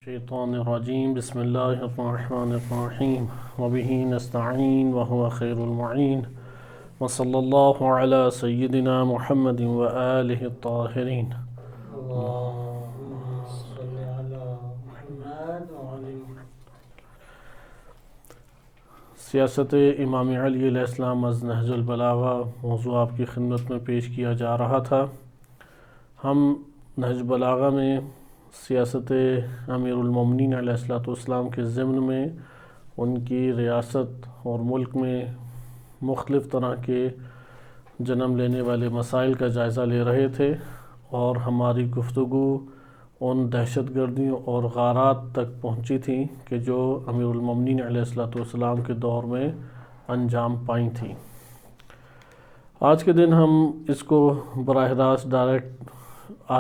الشیطان الرجیم بسم اللہ الرحمن الرحیم وبہ نستعین وهو خیر المعین وصلی اللہ علی سیدنا محمد وآلہ الطاہرین۔ سیاست امام علی علیہ السلام از نہج البلاغہ موضوع آپ کی خدمت میں پیش کیا جا رہا تھا۔ ہم نہج بلاغہ میں سیاست امیر المومنین علیہ السلام کے ضمن میں ان کی ریاست اور ملک میں مختلف طرح کے جنم لینے والے مسائل کا جائزہ لے رہے تھے، اور ہماری گفتگو ان دہشت گردیوں اور غارات تک پہنچی تھی کہ جو امیر المومنین علیہ السلام کے دور میں انجام پائیں تھیں۔ آج کے دن ہم اس کو براہ راست ڈائریکٹ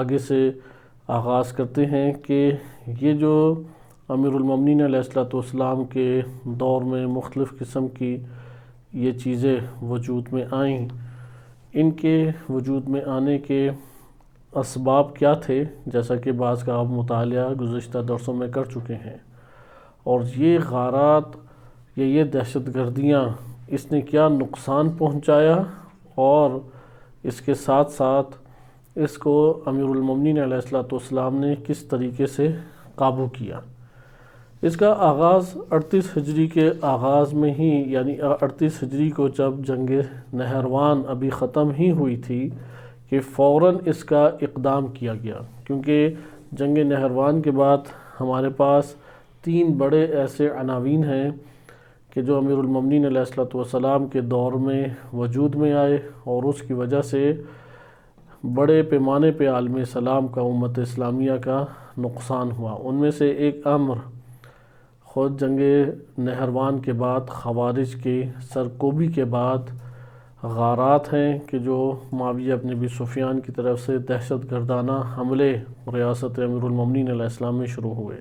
آگے سے آغاز کرتے ہیں کہ یہ جو امیر المومنین علیہ السلام کے دور میں مختلف قسم کی یہ چیزیں وجود میں آئیں، ان کے وجود میں آنے کے اسباب کیا تھے، جیسا کہ بعض کا آپ مطالعہ گزشتہ درسوں میں کر چکے ہیں، اور یہ غارات یا یہ دہشت گردیاں اس نے کیا نقصان پہنچایا، اور اس کے ساتھ ساتھ اس کو امیر المومنین علیہ السلام نے کس طریقے سے قابو کیا۔ اس کا آغاز 38 ہجری کے آغاز میں ہی، یعنی 38 ہجری کو جب جنگ نہروان ابھی ختم ہی ہوئی تھی کہ فوراً اس کا اقدام کیا گیا، کیونکہ جنگ نہروان کے بعد ہمارے پاس 3 بڑے ایسے عناوین ہیں کہ جو امیر المومنین علیہ السلام کے دور میں وجود میں آئے، اور اس کی وجہ سے بڑے پیمانے پہ عالم اسلام کا، امت اسلامیہ کا نقصان ہوا۔ ان میں سے ایک امر خود جنگ نہروان کے بعد خوارج کے سرکوبی کے بعد غارات ہیں کہ جو معاویہ بن ابی سفیان کی طرف سے دہشت گردانہ حملے ریاست امیر المومنین علیہ السلام میں شروع ہوئے،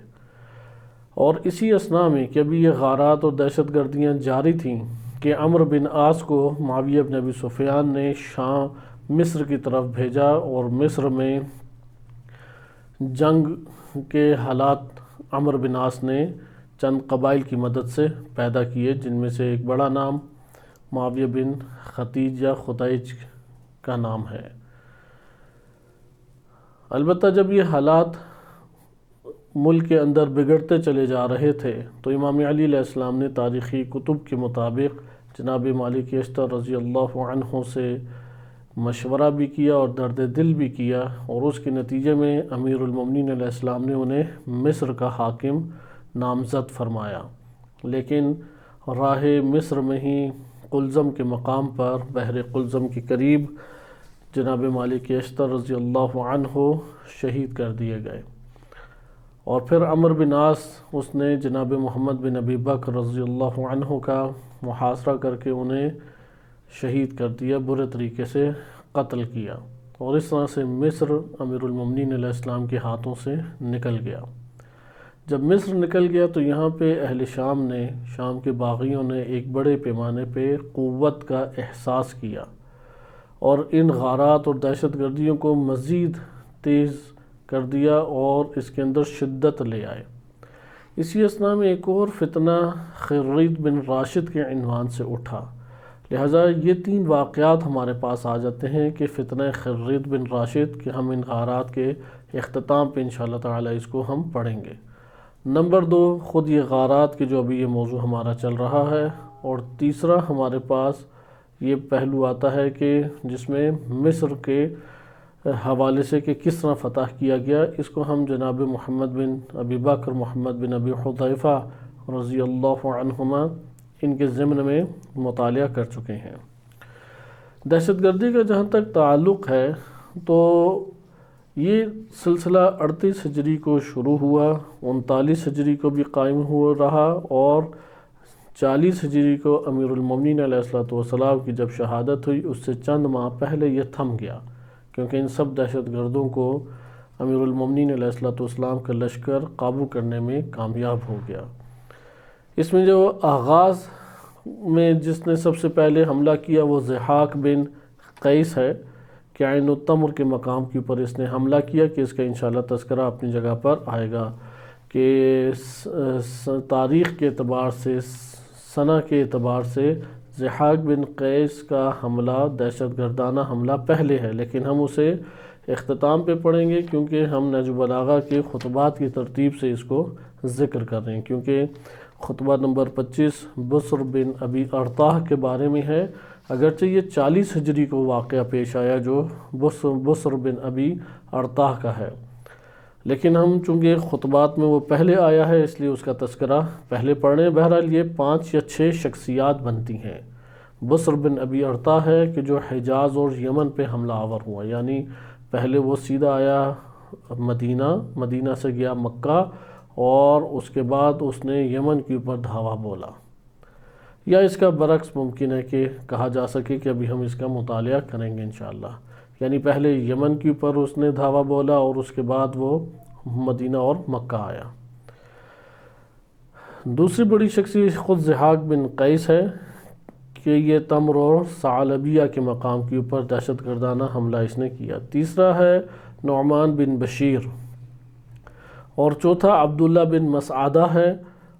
اور اسی اثناء میں کہ ابھی یہ غارات اور دہشت گردیاں جاری تھیں کہ عمرو بن عاص کو معاویہ بن ابی سفیان نے شام مصر کی طرف بھیجا، اور مصر میں جنگ کے حالات عمرو بن عاص نے چند قبائل کی مدد سے پیدا کیے، جن میں سے ایک بڑا نام معاویہ بن خطیج یا خطیج کا نام ہے۔ البتہ جب یہ حالات ملک کے اندر بگڑتے چلے جا رہے تھے تو امام علی علیہ السلام نے تاریخی کتب کے مطابق جناب مالک اشتر رضی اللہ عنہ سے مشورہ بھی کیا اور درد دل بھی کیا، اور اس کے نتیجے میں امیر المومنین علیہ السلام نے انہیں مصر کا حاکم نامزد فرمایا، لیکن راہ مصر میں ہی قلزم کے مقام پر بحر قلزم کے قریب جناب مالک اشتر رضی اللہ عنہ شہید کر دیے گئے، اور پھر عمرو بن عاص اس نے جناب محمد بن ابی بکر رضی اللہ عنہ کا محاصرہ کر کے انہیں شہید کر دیا، برے طریقے سے قتل کیا، اور اس طرح سے مصر امیر المومنین علیہ السلام کے ہاتھوں سے نکل گیا۔ جب مصر نکل گیا تو یہاں پہ اہل شام نے، شام کے باغیوں نے ایک بڑے پیمانے پہ قوت کا احساس کیا، اور ان غارات اور دہشت گردیوں کو مزید تیز کر دیا اور اس کے اندر شدت لے آئے۔ اسی اثناء میں ایک اور فتنہ خرید بن راشد کے عنوان سے اٹھا، لہٰذا یہ 3 واقعات ہمارے پاس آ جاتے ہیں کہ فتنہ خرید بن راشد، کہ ہم ان غارات کے اختتام پہ انشاءاللہ تعالی اس کو ہم پڑھیں گے۔ نمبر 2 خود یہ غارات کے جو ابھی یہ موضوع ہمارا چل رہا ہے، اور تیسرا ہمارے پاس یہ پہلو آتا ہے کہ جس میں مصر کے حوالے سے کہ کس طرح فتح کیا گیا، اس کو ہم جناب محمد بن ابی بکر، محمد بن ابی حذیفہ رضی اللہ عنہما ان کے ضمن میں مطالعہ کر چکے ہیں۔ دہشت گردی کا جہاں تک تعلق ہے تو یہ سلسلہ 38 ہجری کو شروع ہوا، 39 ہجری کو بھی قائم ہو رہا، اور 40 ہجری کو امیر المومنین علیہ السلام کی جب شہادت ہوئی اس سے چند ماہ پہلے یہ تھم گیا، کیونکہ ان سب دہشت گردوں کو امیر المومنین علیہ السلام کا لشکر قابو کرنے میں کامیاب ہو گیا۔ اس میں جو آغاز میں جس نے سب سے پہلے حملہ کیا وہ ضحاک بن قیس ہے، کہ عین التمر کے مقام کے اوپر اس نے حملہ کیا، کہ اس کا انشاءاللہ تذکرہ اپنی جگہ پر آئے گا، کہ تاریخ کے اعتبار سے، سنہ کے اعتبار سے ضحاک بن قیس کا حملہ دہشت گردانہ حملہ پہلے ہے، لیکن ہم اسے اختتام پہ پڑھیں گے کیونکہ ہم نہج البلاغہ کے خطبات کی ترتیب سے اس کو ذکر کر رہے ہیں، کیونکہ خطبہ نمبر 25 بصر بن ابی ارطاہ کے بارے میں ہے، اگرچہ یہ 40 ہجری کو واقعہ پیش آیا جو بصر بن ابی ارطاہ کا ہے، لیکن ہم چونکہ خطبات میں وہ پہلے آیا ہے اس لیے اس کا تذکرہ پہلے پڑھ رہے ہیں۔ بہرحال یہ 5 یا 6 شخصیات بنتی ہیں۔ بصر بن ابی ارطاہ ہے کہ جو حجاز اور یمن پہ حملہ آور ہوا، یعنی پہلے وہ سیدھا آیا مدینہ سے گیا مکہ، اور اس کے بعد اس نے یمن کے اوپر دھاوا بولا، یا اس کا برعکس ممکن ہے کہ کہا جا سکے کہ ابھی ہم اس کا مطالعہ کریں گے انشاءاللہ، یعنی پہلے یمن کے اوپر اس نے دھاوا بولا اور اس کے بعد وہ مدینہ اور مکہ آیا۔ دوسری بڑی شخصیت خود ضحاک بن قیس ہے کہ یہ تمر اور ثعلبیہ کے مقام کے اوپر دہشت گردانہ حملہ اس نے کیا۔ تیسرا ہے نعمان بن بشیر، اور چوتھا عبداللہ بن مسعدہ ہے،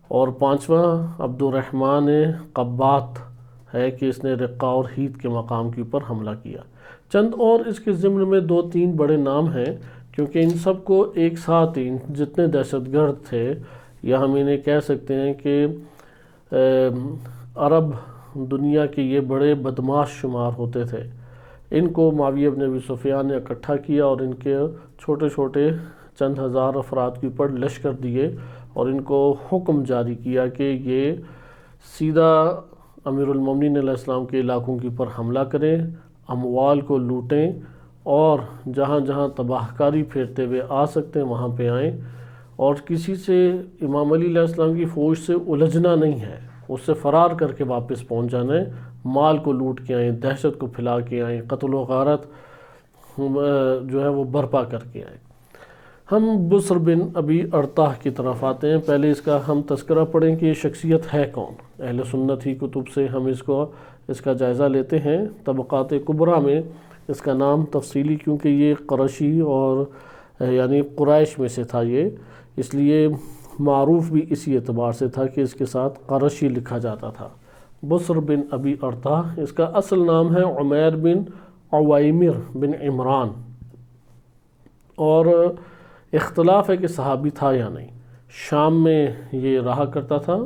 اور پانچواں عبد الرحمن قبات ہے کہ اس نے رقہ اور ہیت کے مقام کے اوپر حملہ کیا۔ چند اور اس کے ضمن میں 2-3 بڑے نام ہیں، کیونکہ ان سب کو ایک ساتھ ہی جتنے دہشت گرد تھے، یا ہم انہیں کہہ سکتے ہیں کہ عرب دنیا کے یہ بڑے بدماش شمار ہوتے تھے، ان کو معاویہ بن ابی سفیان نے اکٹھا کیا اور ان کے چھوٹے چھوٹے چند ہزار افراد کے اوپر لشکر دیے، اور ان کو حکم جاری کیا کہ یہ سیدھا امیر المومنین علیہ السلام کے علاقوں کے اوپر حملہ کریں، اموال کو لوٹیں، اور جہاں جہاں تباہ کاری پھیرتے ہوئے آ سکتے ہیں وہاں پہ آئیں، اور کسی سے امام علی علیہ السلام کی فوج سے الجھنا نہیں ہے، اس سے فرار کر کے واپس پہنچ جانا ہے، مال کو لوٹ کے آئیں، دہشت کو پھیلا کے آئیں، قتل و غارت جو ہے وہ برپا کر کے آئیں۔ ہم بصر بن ابی ارطاہ کی طرف آتے ہیں۔ پہلے اس کا ہم تذکرہ پڑھیں کہ یہ شخصیت ہے کون۔ اہل سنت ہی کتب سے ہم اس کا جائزہ لیتے ہیں۔ طبقات کبریٰ میں اس کا نام تفصیلی، کیونکہ یہ قرشی اور یعنی قریش میں سے تھا یہ، اس لیے معروف بھی اسی اعتبار سے تھا کہ اس کے ساتھ قرشی لکھا جاتا تھا۔ بصر بن ابی ارطاہ، اس کا اصل نام ہے عمیر بن عویمر بن عمران، اور اختلاف ہے کہ صحابی تھا یا نہیں۔ شام میں یہ رہا کرتا تھا،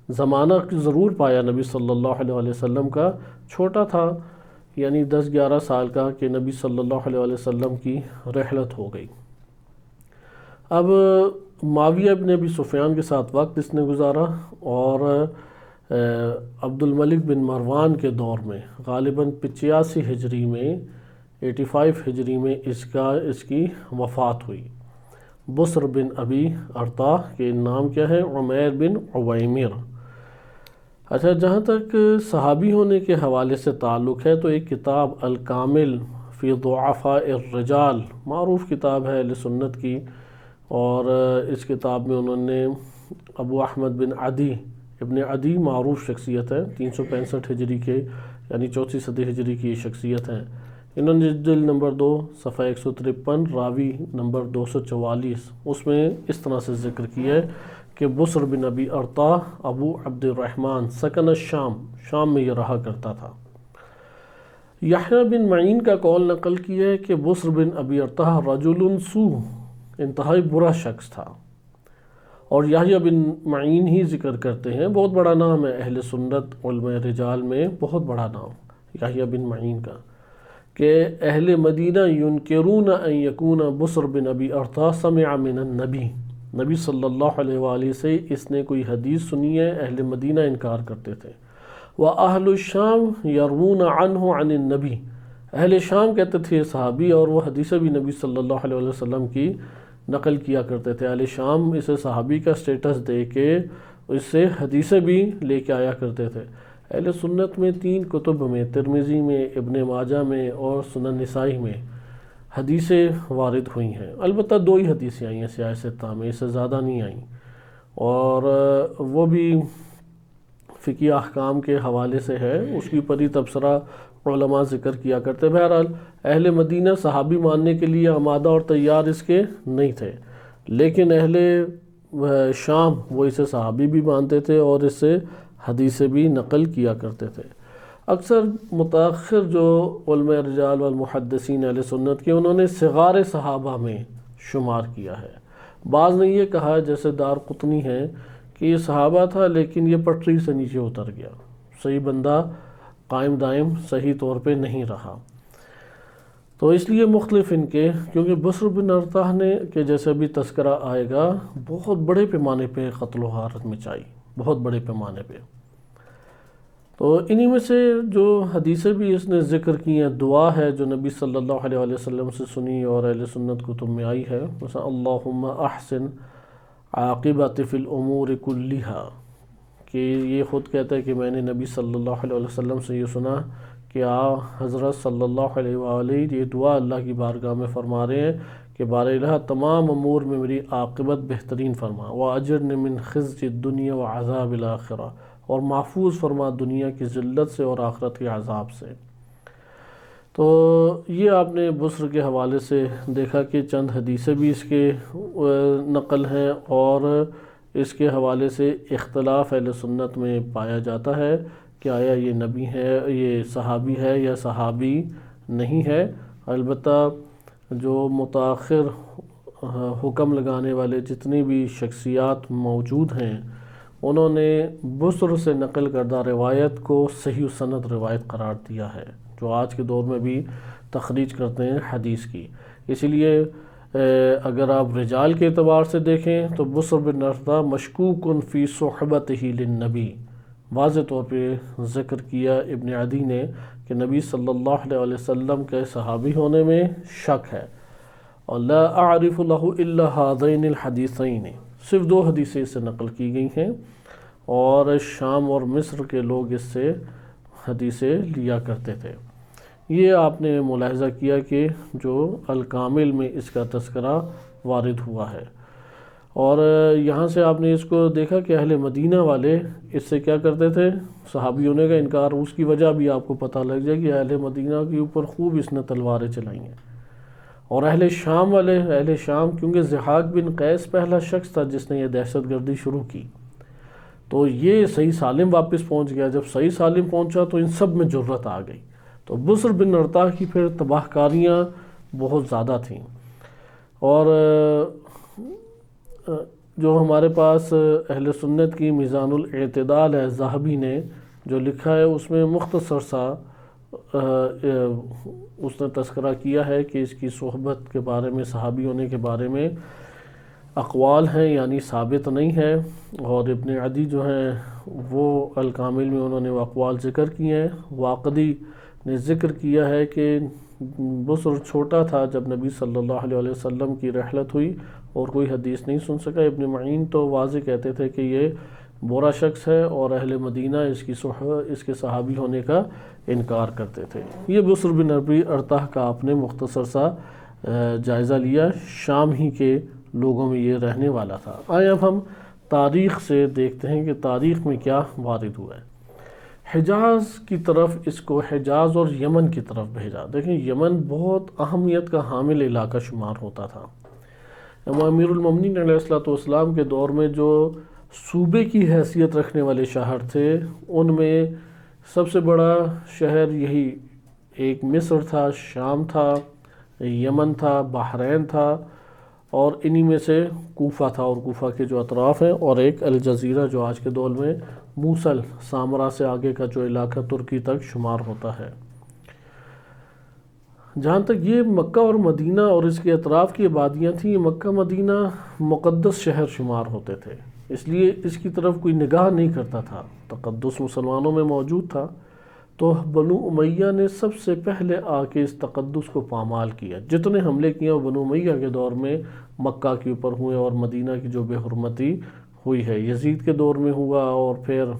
زمانہ ضرور پایا نبی صلی اللہ علیہ وسلم کا، چھوٹا تھا یعنی 10-11 سال کا کہ نبی صلی اللہ علیہ وسلم کی رحلت ہو گئی۔ اب معاویہ بن ابی سفیان کے ساتھ وقت اس نے گزارا، اور عبد الملک بن مروان کے دور میں غالباً 85 ہجری میں 85 ہجری میں اس کی وفات ہوئی۔ بصر بن ابی ارطاہ کے نام کیا ہے؟ عمیر بن عویمر۔ اچھا، جہاں تک صحابی ہونے کے حوالے سے تعلق ہے تو ایک کتاب الکامل فی ضعفاء الرجال معروف کتاب ہے اہل سنت کی، اور اس کتاب میں انہوں نے ابو احمد بن عدی ابن عدی معروف شخصیت ہے، 365 ہجری کے یعنی 4 صدی ہجری کی شخصیت ہیں، انہوں نے جلد نمبر 2 صفحہ 153 راوی نمبر 244 اس میں اس طرح سے ذکر کیا ہے کہ بصر بن ابی ارطاہ ابو عبد الرحمن سکن الشام، شام میں یہ رہا کرتا تھا۔ یحییٰ بن معین کا قول نقل کیا ہے کہ بصر بن ابی ارطاہ رجل سوء، انتہائی برا شخص تھا، اور یحییٰ بن معین ہی ذکر کرتے ہیں، بہت بڑا نام ہے اہل سنت علماء رجال میں، بہت بڑا نام یحییٰ بن معین کا، کہ اہل مدینہ ینکرون ان یکون بصر بن ابی ارطاہ سمع من النبی، نبی صلی اللہ علیہ وآلہ سے اس نے کوئی حدیث سنی ہے، اہل مدینہ انکار کرتے تھے۔ وَأَهْلُ الشَّامِ يَرْوُونَ عَنْهُ عَنِ النَّبِي، اہل شام کہتے تھے صحابی، اور وہ حدیثیں بھی نبی صلی اللہ علیہ وسلم کی نقل کیا کرتے تھے۔ اہل شام اسے صحابی کا سٹیٹس دے کے اس سے حدیثیں بھی لے کے آیا کرتے تھے۔ اہل سنت میں 3 کتب میں، ترمذی میں، ابن ماجہ میں اور سنن نسائی میں حدیثیں وارد ہوئی ہیں، البتہ 2 ہی حدیثیں آئی ہیں سیاہ ستہ میں، اس سے زیادہ نہیں آئیں، اور وہ بھی فقہی احکام کے حوالے سے ہے، اس کی اوپر ہی تبصرہ علماء ذکر کیا کرتے۔ بہرحال اہل مدینہ صحابی ماننے کے لیے آمادہ اور تیار اس کے نہیں تھے، لیکن اہل شام وہ اسے صحابی بھی مانتے تھے اور اس سے حدیثیں بھی نقل کیا کرتے تھے۔ اکثر متاخر جو علماء رجال والمحدثین اہل سنت کے انہوں نے صغار صحابہ میں شمار کیا ہے۔ بعض نے یہ کہا جیسے دارقطنی ہے کہ یہ صحابہ تھا لیکن یہ پٹری سے نیچے اتر گیا، صحیح بندہ قائم دائم صحیح طور پہ نہیں رہا۔ تو اس لیے مختلف ان کے، کیونکہ بصر بن ارطاح نے کہ جیسے ابھی تذکرہ آئے گا بہت بڑے پیمانے پہ قتل و غارت مچائی، بہت بڑے پیمانے پہ۔ تو انہی میں سے جو حدیثیں بھی اس نے ذکر کی ہیں، دعا ہے جو نبی صلی اللہ علیہ وسلم سے سنی اور اہل سنت کتب میں آئی ہے، مثلا اللہم احسن عاقبت فی الامور کلھا، کہ یہ خود کہتا ہے کہ میں نے نبی صلی اللہ علیہ وسلم سے یہ سنا کہ حضرت صلی اللہ علیہ وآلہ یہ دعا اللہ کی بارگاہ میں فرما رہے ہیں کہ بار الہ تمام امور میں میری عاقبت بہترین فرما، وَأَجِرْنِ مِنْ خِزْيِ الدُّنْيَا وَعَذَابِ الْآخِرَةِ، اور محفوظ فرما دنیا کی ذلت سے اور آخرت کے عذاب سے۔ تو یہ آپ نے بصر کے حوالے سے دیکھا کہ چند حدیثیں بھی اس کے نقل ہیں، اور اس کے حوالے سے اختلاف اہل سنت میں پایا جاتا ہے کہ آیا یہ نبی ہے، یہ صحابی ہے یا صحابی نہیں ہے۔ البتہ جو متاخر حکم لگانے والے جتنی بھی شخصیات موجود ہیں انہوں نے بصر سے نقل کردہ روایت کو صحیح سند روایت قرار دیا ہے، جو آج کے دور میں بھی تخریج کرتے ہیں حدیث کی۔ اسی لیے اگر آپ رجال کے اعتبار سے دیکھیں تو بصر بن ارطاح مشکوک فی صحبتہ للنبی، واضح طور پہ ذکر کیا ابن عدی نے کہ نبی صلی اللہ علیہ وسلم کے صحابی ہونے میں شک ہے، اور لا اعرف له الا هذین الحدیثین، صرف دو حدیثیں اس سے نقل کی گئی ہیں، اور شام اور مصر کے لوگ اس سے حدیثیں لیا کرتے تھے۔ یہ آپ نے ملاحظہ کیا کہ جو الکامل میں اس کا تذکرہ وارد ہوا ہے، اور یہاں سے آپ نے اس کو دیکھا کہ اہل مدینہ والے اس سے کیا کرتے تھے، صحابی ہونے کا انکار۔ اس کی وجہ بھی آپ کو پتہ لگ جائے کہ اہل مدینہ کے اوپر خوب اس نے تلواریں چلائی ہیں، اور اہل شام والے، اہل شام کیونکہ ضحاک بن قیس پہلا شخص تھا جس نے یہ دہشت گردی شروع کی، تو یہ صحیح سالم واپس پہنچ گیا۔ جب صحیح سالم پہنچا تو ان سب میں جرت آ گئی، تو بصر بن ارطاح کی پھر تباہ کاریاں بہت زیادہ تھیں۔ اور جو ہمارے پاس اہل سنت کی میزان الاعتدال ہے، ذہبی نے جو لکھا ہے اس میں مختصر سا اس نے تذکرہ کیا ہے کہ اس کی صحبت کے بارے میں، صحابی ہونے کے بارے میں اقوال ہیں، یعنی ثابت نہیں ہے، اور ابن عدی جو ہیں وہ الکامل میں انہوں نے وہ اقوال ذکر کیے ہیں۔ واقدی نے ذکر کیا ہے کہ بصر چھوٹا تھا جب نبی صلی اللہ علیہ وسلم کی رحلت ہوئی اور کوئی حدیث نہیں سن سکا۔ ابن معین تو واضح کہتے تھے کہ یہ برا شخص ہے، اور اہل مدینہ اس کے صحابی ہونے کا انکار کرتے تھے۔ یہ بصر بن ارطاح کا آپ نے مختصر سا جائزہ لیا، شام ہی کے لوگوں میں یہ رہنے والا تھا۔ آئے اب ہم تاریخ سے دیکھتے ہیں کہ تاریخ میں کیا وارد ہوا ہے۔ حجاز کی طرف، اس کو حجاز اور یمن کی طرف بھیجا۔ دیکھیں یمن بہت اہمیت کا حامل علاقہ شمار ہوتا تھا۔ امیر المومنین علیہ السلام کے دور میں جو صوبے کی حیثیت رکھنے والے شہر تھے ان میں سب سے بڑا شہر یہی ایک مصر تھا، شام تھا، یمن تھا، بحرین تھا، اور انہی میں سے کوفہ تھا، اور کوفہ کے جو اطراف ہیں، اور ایک الجزیرہ جو آج کے دور میں موصل، سامرا سے آگے کا جو علاقہ ترکی تک شمار ہوتا ہے۔ جہاں تک یہ مکہ اور مدینہ اور اس کے اطراف کی آبادیاں تھیں، مکہ مدینہ مقدس شہر شمار ہوتے تھے، اس لیے اس کی طرف کوئی نگاہ نہیں کرتا تھا، تقدس مسلمانوں میں موجود تھا۔ تو بنو امیہ نے سب سے پہلے آ کے اس تقدس کو پامال کیا۔ جتنے حملے کیے وہ بنو امیہ کے دور میں مکہ کے اوپر ہوئے، اور مدینہ کی جو بے حرمتی ہوئی ہے یزید کے دور میں ہوا، اور پھر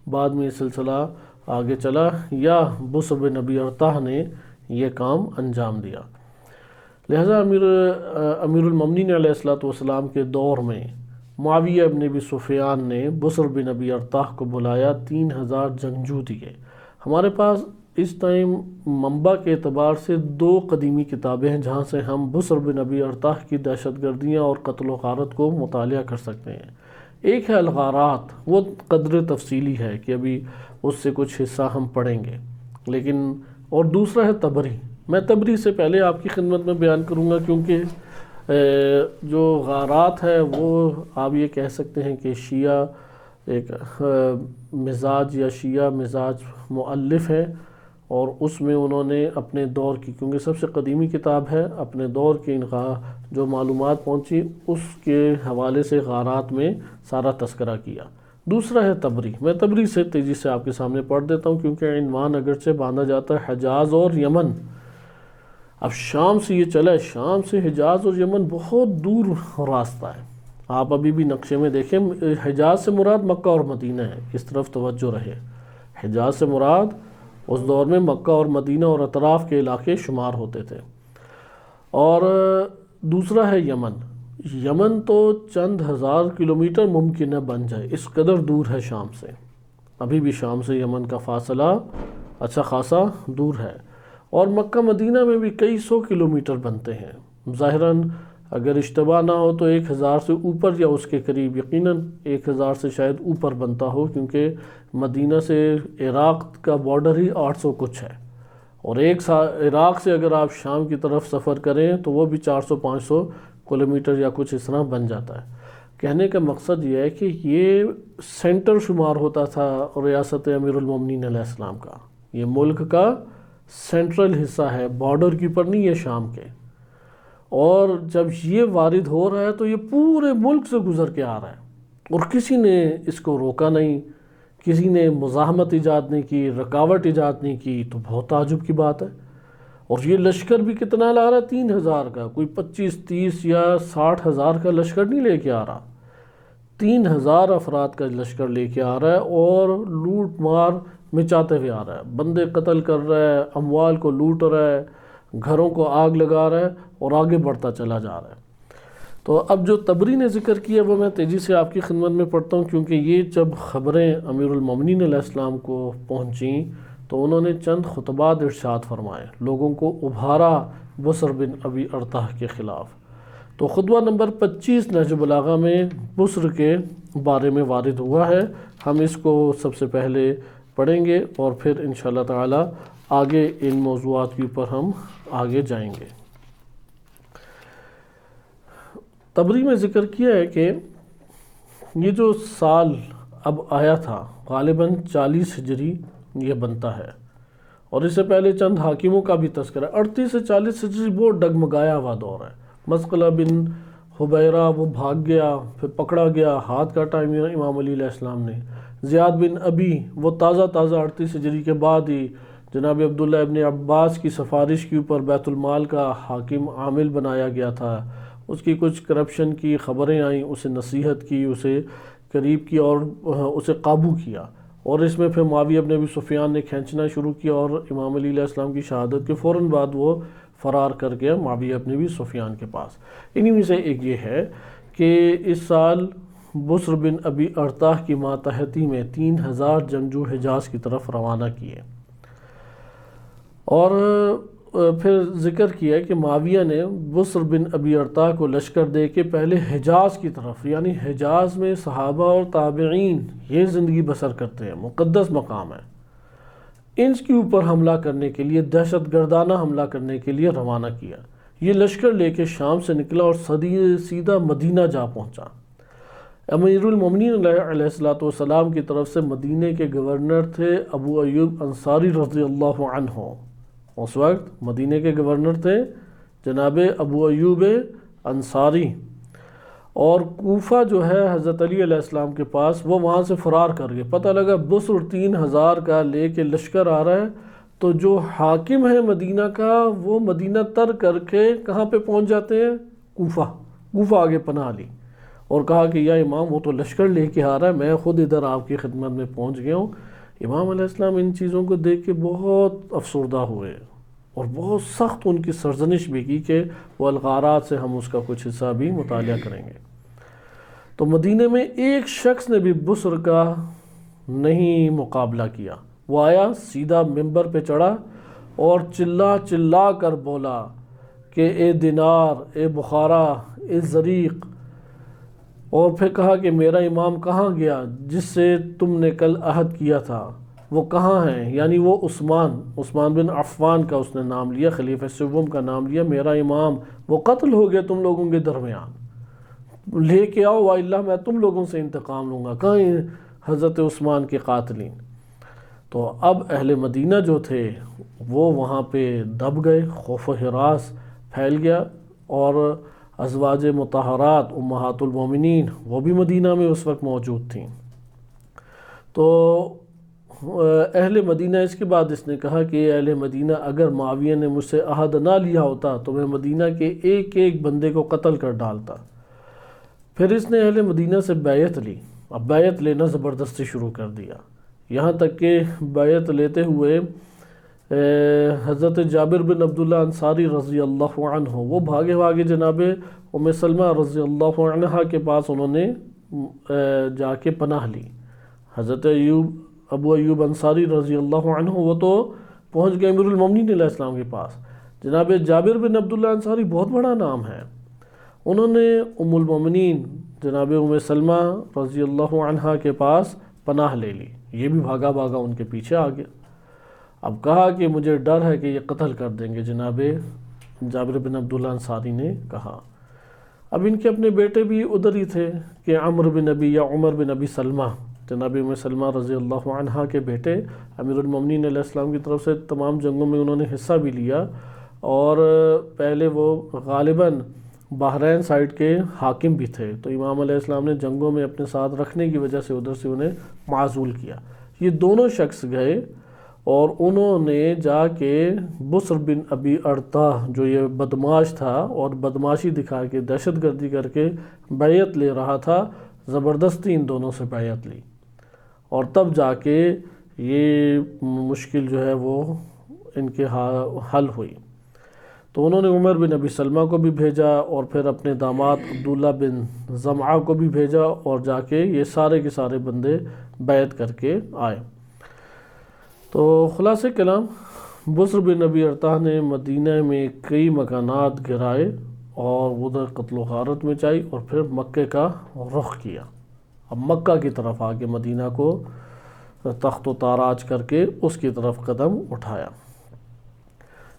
بعد میں یہ سلسلہ آگے چلا، یا بصر بن ارطاح نے یہ کام انجام دیا۔ لہذا امیر المومنین علیہ السلام کے دور میں معاویہ ابن ابی سفیان نے بصر بن ارطاح کو بلایا، 3000 جنگجو دیے۔ ہمارے پاس اس ٹائم منبع کے اعتبار سے 2 قدیمی کتابیں ہیں جہاں سے ہم بسر بن ابی ارطاح کی دہشت گردیاں اور قتل و غارت کو مطالعہ کر سکتے ہیں۔ ایک ہے الغارات، وہ قدر تفصیلی ہے کہ ابھی اس سے کچھ حصہ ہم پڑھیں گے، لیکن اور دوسرا ہے تبری۔ میں تبری سے پہلے آپ کی خدمت میں بیان کروں گا، کیونکہ جو غارات ہے وہ آپ یہ کہہ سکتے ہیں کہ شیعہ ایک مزاج یا شیعہ مزاج مؤلف ہے، اور اس میں انہوں نے اپنے دور کی، کیونکہ سب سے قدیمی کتاب ہے، اپنے دور کی جو معلومات پہنچی اس کے حوالے سے غارات میں سارا تذکرہ کیا۔ دوسرا ہے تبری۔ میں تبری سے تیزی سے آپ کے سامنے پڑھ دیتا ہوں، کیونکہ عنوان اگرچہ باندھا جاتا ہے حجاز اور یمن۔ اب شام سے یہ چلا ہے، شام سے حجاز اور یمن بہت دور راستہ ہے۔ آپ ابھی بھی نقشے میں دیکھیں، حجاز سے مراد مکہ اور مدینہ ہے، اس طرف توجہ رہے۔ حجاز سے مراد اس دور میں مکہ اور مدینہ اور اطراف کے علاقے شمار ہوتے تھے۔ اور دوسرا ہے یمن۔ یمن تو چند ہزار کلومیٹر ممکن ہے بن جائے، اس قدر دور ہے شام سے۔ ابھی بھی شام سے یمن کا فاصلہ اچھا خاصا دور ہے، اور مکہ مدینہ میں بھی کئی 100 کلومیٹر بنتے ہیں۔ ظاہراً اگر اشتباہ نہ ہو تو 1000 سے اوپر یا اس کے قریب، یقیناً 1000 سے شاید اوپر بنتا ہو، کیونکہ مدینہ سے عراق کا بارڈر ہی 800 کچھ ہے، اور عراق سے اگر آپ شام کی طرف سفر کریں تو وہ بھی 400-500 کلومیٹر یا کچھ اس طرح بن جاتا ہے۔ کہنے کا مقصد یہ ہے کہ یہ سینٹر شمار ہوتا تھا ریاست امیر المومنین علیہ السلام کا، یہ ملک کا سینٹرل حصہ ہے، بارڈر کی پر نہیں ہے شام کے۔ اور جب یہ وارد ہو رہا ہے تو یہ پورے ملک سے گزر کے آ رہا ہے، اور کسی نے اس کو روکا نہیں، کسی نے مزاحمت ایجاد نہیں کی، رکاوٹ ایجاد نہیں کی، تو بہت تعجب کی بات ہے۔ اور یہ لشکر بھی کتنا لا رہا ہے؟ 3000 کا، کوئی 25-30 یا 60,000 کا لشکر نہیں لے کے آ رہا، 3000 افراد کا لشکر لے کے آ رہا ہے، اور لوٹ مار مچاتے ہوئے آ رہا ہے، بندے قتل کر رہا ہے، اموال کو لوٹ رہا ہے، گھروں کو آگ لگا رہا ہے، اور آگے بڑھتا چلا جا رہا ہے۔ تو اب جو تبری نے ذکر کیا وہ میں تیزی سے آپ کی خدمت میں پڑھتا ہوں، کیونکہ یہ جب خبریں امیر المومنین علیہ السلام کو پہنچیں تو انہوں نے چند خطبات ارشاد فرمائے، لوگوں کو ابھارا بسر بن ابی ارطاح کے خلاف۔ تو خطبہ نمبر 25 نہج بلاغہ میں بسر کے بارے میں وارد ہوا ہے، ہم اس کو سب سے پہلے پڑھیں گے، اور پھر انشاءاللہ تعالی آگے ان موضوعات کے اوپر ہم آگے جائیں گے۔ تبری میں ذکر کیا ہے کہ یہ جو سال اب آیا تھا غالباً 40 ہجری یہ بنتا ہے، اور اس سے پہلے چند حاکموں کا بھی تذکرہ ہے۔ 38 سے 40 ہجری بہت ڈگمگایا ہوا دور ہے۔ مسقلہ بن حبیرہ وہ بھاگ گیا، پھر پکڑا گیا، ہاتھ کاٹا امام علی علیہ السلام نے۔ زیاد بن ابی وہ تازہ 38 ہجری کے بعد ہی جناب عبداللہ ابن عباس کی سفارش کے اوپر بیت المال کا حاکم عامل بنایا گیا تھا، اس کی کچھ کرپشن کی خبریں آئیں، اسے نصیحت کی، اسے قریب کیا اور اسے قابو کیا، اور اس میں پھر معاویہ ابن ابی سفیان نے کھینچنا شروع کیا، اور امام علی علیہ السلام کی شہادت کے فوراً بعد وہ فرار کر گیا معاویہ ابن ابی سفیان کے پاس۔ انہی میں سے ایک یہ ہے کہ اس سال بسر بن ابی ارطاح کی ماتحتی میں 3000 جنگجو حجاز کی طرف روانہ کیے، اور پھر ذکر کیا کہ معاویہ نے بسر بن ابی ارطاح کو لشکر دے کے پہلے حجاز کی طرف، یعنی حجاز میں صحابہ اور تابعین یہ زندگی بسر کرتے ہیں، مقدس مقام ہے، ان کے اوپر حملہ کرنے کے لیے، دہشت گردانہ حملہ کرنے کے لیے روانہ کیا۔ یہ لشکر لے کے شام سے نکلا اور سیدھا مدینہ جا پہنچا۔ امیر المومنین علیہ السلام کی طرف سے مدینہ کے گورنر تھے ابو ایوب انصاری رضی اللہ عنہ، اس وقت مدینہ کے گورنر تھے جناب ابو ایوب انصاری، اور کوفہ جو ہے حضرت علی علیہ السلام کے پاس، وہ وہاں سے فرار کر گئے۔ پتہ لگا بسر 3000 کا لے کے لشکر آ رہا ہے، تو جو حاکم ہے مدینہ کا وہ مدینہ تر کر کے کہاں پہ پہنچ جاتے ہیں؟ کوفہ آگے پناہ لی، اور کہا کہ یا امام وہ تو لشکر لے کے آ رہا ہے، میں خود ادھر آپ کی خدمت میں پہنچ گیا ہوں۔ امام علیہ السلام ان چیزوں کو دیکھ کے بہت افسردہ ہوئے، اور بہت سخت ان کی سرزنش بھی کی کہ وہ الغارات سے ہم اس کا کچھ حصہ بھی مطالعہ کریں گے۔ تو مدینہ میں ایک شخص نے بھی بسر کا نہیں مقابلہ کیا، وہ آیا، سیدھا ممبر پہ چڑھا اور چلا چلا کر بولا کہ اے دینار، اے بخارا، اے زریق، اور پھر کہا کہ میرا امام کہاں گیا جس سے تم نے کل عہد کیا تھا، وہ کہاں ہیں؟ یعنی وہ عثمان بن عفان کا اس نے نام لیا، خلیفہ سوم کا نام لیا، میرا امام وہ قتل ہو گیا تم لوگوں کے درمیان، لے کے آؤ والا میں تم لوگوں سے انتقام لوں گا، کہاں ہیں حضرت عثمان کے قاتلین؟ تو اب اہل مدینہ جو تھے وہ وہاں پہ دب گئے، خوف و ہراس پھیل گیا، اور ازواج مطہرات امہات المومنین وہ بھی مدینہ میں اس وقت موجود تھیں۔ تو اہل مدینہ، اس کے بعد اس نے کہا کہ اہل مدینہ، اگر معاویہ نے مجھ سے عہد نہ لیا ہوتا تو میں مدینہ کے ایک ایک بندے کو قتل کر ڈالتا۔ پھر اس نے اہل مدینہ سے بیعت لی، اب بیعت لینا زبردستی شروع کر دیا، یہاں تک کہ بیعت لیتے ہوئے حضرت جابر بن عبداللہ انصاری رضی اللہ عنہ وہ بھاگے جناب ام سلمہ رضی اللہ عنہ کے پاس انہوں نے جا کے پناہ لی۔ حضرت ابو ایوب انصاری رضی اللہ عنہ وہ تو پہنچ گئے امیر المومنین علیہ السلام کے پاس۔ جناب جابر بن عبداللہ انصاری بہت بڑا نام ہے، انہوں نے ام المومنین جناب ام سلمہ رضی اللہ عنہ کے پاس پناہ لے لی، یہ بھی بھاگا ان کے پیچھے آ گیا۔ اب کہا کہ مجھے ڈر ہے کہ یہ قتل کر دیں گے، جناب جابر بن عبداللہ انصاری نے کہا۔ اب ان کے اپنے بیٹے بھی ادھر ہی تھے کہ عمر بن ابی یا عمر بن ابی سلمہ، جناب ام سلمہ رضی اللہ عنہ کے بیٹے، امیر المومنین علیہ السلام کی طرف سے تمام جنگوں میں انہوں نے حصہ بھی لیا، اور پہلے وہ غالباً بحرین سائڈ کے حاکم بھی تھے، تو امام علیہ السلام نے جنگوں میں اپنے ساتھ رکھنے کی وجہ سے ادھر سے انہیں معزول کیا۔ یہ دونوں شخص گئے اور انہوں نے جا کے بصر بن ابی ارطاہ جو یہ بدماش تھا اور بدماشی دکھا کے دہشت گردی کر کے بیعت لے رہا تھا، زبردستی ان دونوں سے بیعت لی، اور تب جا کے یہ مشکل جو ہے وہ ان کے حل ہوئی۔ تو انہوں نے عمر بن ابی سلمہ کو بھی بھیجا اور پھر اپنے داماد عبداللہ بن زمعہ کو بھی بھیجا، اور جا کے یہ سارے کے سارے بندے بیعت کر کے آئے۔ تو خلاصہ کلام، بصر بن ابی ارطاہ نے مدینہ میں کئی مکانات گرائے اور ادھر قتل و غارت مچائی، اور پھر مکے کا رخ کیا، اب مکہ کی طرف آ کے مدینہ کو تخت و تاراج کر کے اس کی طرف قدم اٹھایا۔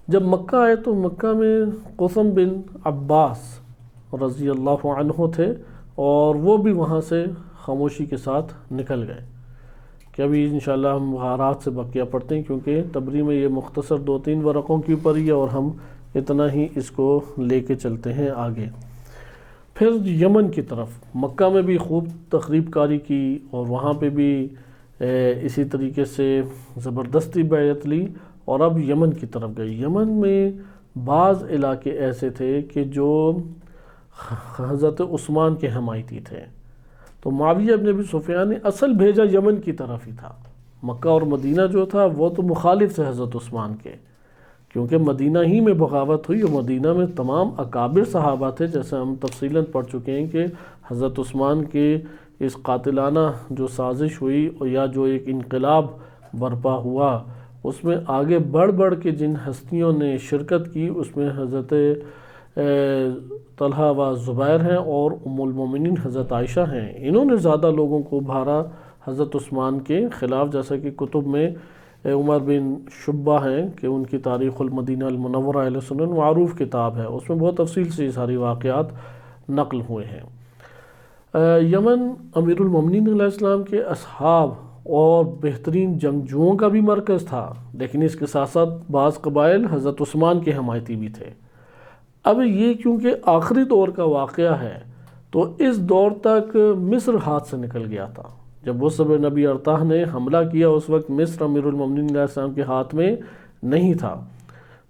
جب مکہ آئے تو مکہ میں قسم بن عباس رضی اللہ عنہ تھے، اور وہ بھی وہاں سے خاموشی کے ساتھ نکل گئے، کہ ابھی انشاءاللہ ہم غارات سے بقیہ پڑھتے ہیں، کیونکہ تبری میں یہ مختصر 2-3 ورقوں کے اوپر ہی ہے اور ہم اتنا ہی اس کو لے کے چلتے ہیں آگے۔ پھر یمن کی طرف، مکہ میں بھی خوب تخریب کاری کی اور وہاں پہ بھی اسی طریقے سے زبردستی بیعت لی، اور اب یمن کی طرف گئی۔ یمن میں بعض علاقے ایسے تھے کہ جو حضرت عثمان کے حمایتی تھے، تو معاویہ ابن ابی سفیان نے اصل بھیجا یمن کی طرف ہی تھا۔ مکہ اور مدینہ جو تھا وہ تو مخالف تھے حضرت عثمان کے، کیونکہ مدینہ ہی میں بغاوت ہوئی، اور مدینہ میں تمام اکابر صحابہ تھے، جیسے ہم تفصیلاً پڑھ چکے ہیں کہ حضرت عثمان کے اس قاتلانہ جو سازش ہوئی یا جو ایک انقلاب برپا ہوا، اس میں آگے بڑھ کے جن ہستیوں نے شرکت کی، اس میں حضرت طلحہ و زبیر ہیں اور ام المومنین حضرت عائشہ ہیں۔ انہوں نے زیادہ لوگوں کو ابھارا حضرت عثمان کے خلاف، جیسا کہ کتب میں عمر بن شبہ ہیں کہ ان کی تاریخ المدینہ المنورہ علیہ سنن معروف کتاب ہے، اس میں بہت تفصیل سے یہ ساری واقعات نقل ہوئے ہیں۔ یمن امیر المومنین علیہ السلام کے اصحاب اور بہترین جنگجوؤں کا بھی مرکز تھا، لیکن اس کے ساتھ ساتھ بعض قبائل حضرت عثمان کے حمایتی بھی تھے۔ اب یہ کیونکہ آخری دور کا واقعہ ہے، تو اس دور تک مصر ہاتھ سے نکل گیا تھا۔ جب بصر بن ابی ارطاہ نے حملہ کیا اس وقت مصر امیر المومنین علیہ السلام کے ہاتھ میں نہیں تھا،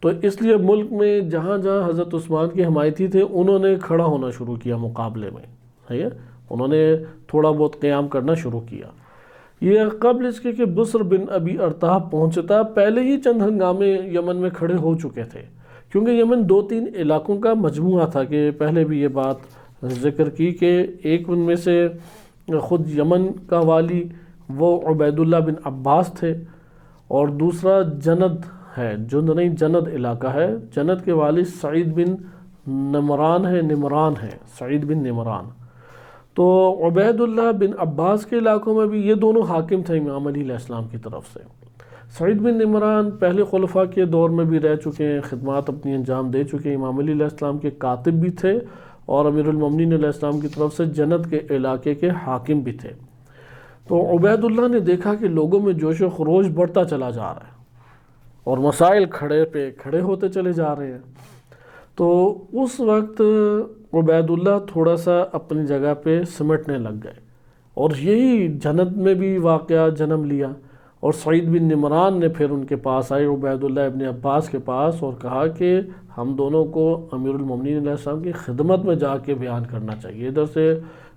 تو اس لیے ملک میں جہاں جہاں حضرت عثمان کے حمایتی تھے انہوں نے کھڑا ہونا شروع کیا مقابلے میں، ہے انہوں نے تھوڑا بہت قیام کرنا شروع کیا۔ یہ قبل اس کے کہ بصر بن ابی ارطاہ پہنچتا، پہلے ہی چند ہنگامے یمن میں کھڑے ہو چکے تھے، کیونکہ یمن 2-3 علاقوں کا مجموعہ تھا، کہ پہلے بھی یہ بات ذکر کی کہ ایک ان میں سے خود یمن کا والی وہ عبید اللہ بن عباس تھے، اور دوسرا جند ہے، جند نہیں جند علاقہ ہے، جند کے والد سعید بن نمران ہے سعید بن نمران۔ تو عبید اللہ بن عباس کے علاقوں میں بھی یہ دونوں حاکم تھے امام علی علیہ السلام کی طرف سے۔ سعید بن نمران پہلے خلفاء کے دور میں بھی رہ چکے ہیں، خدمات اپنی انجام دے چکے ہیں، امام علی علیہ السلام کے کاتب بھی تھے اور امیر المومنین علیہ السلام کی طرف سے جنت کے علاقے کے حاکم بھی تھے۔ تو عبید اللہ نے دیکھا کہ لوگوں میں جوش و خروش بڑھتا چلا جا رہا ہے اور مسائل کھڑے ہوتے چلے جا رہے ہیں۔ تو اس وقت عبید اللہ تھوڑا سا اپنی جگہ پہ سمٹنے لگ گئے، اور یہی جنت میں بھی واقعہ جنم لیا، اور سعید بن نمران نے پھر ان کے پاس آئے عبید اللہ ابن عباس کے پاس اور کہا کہ ہم دونوں کو امیر المومنین علیہ السلام کی خدمت میں جا کے بیان کرنا چاہیے، ادھر سے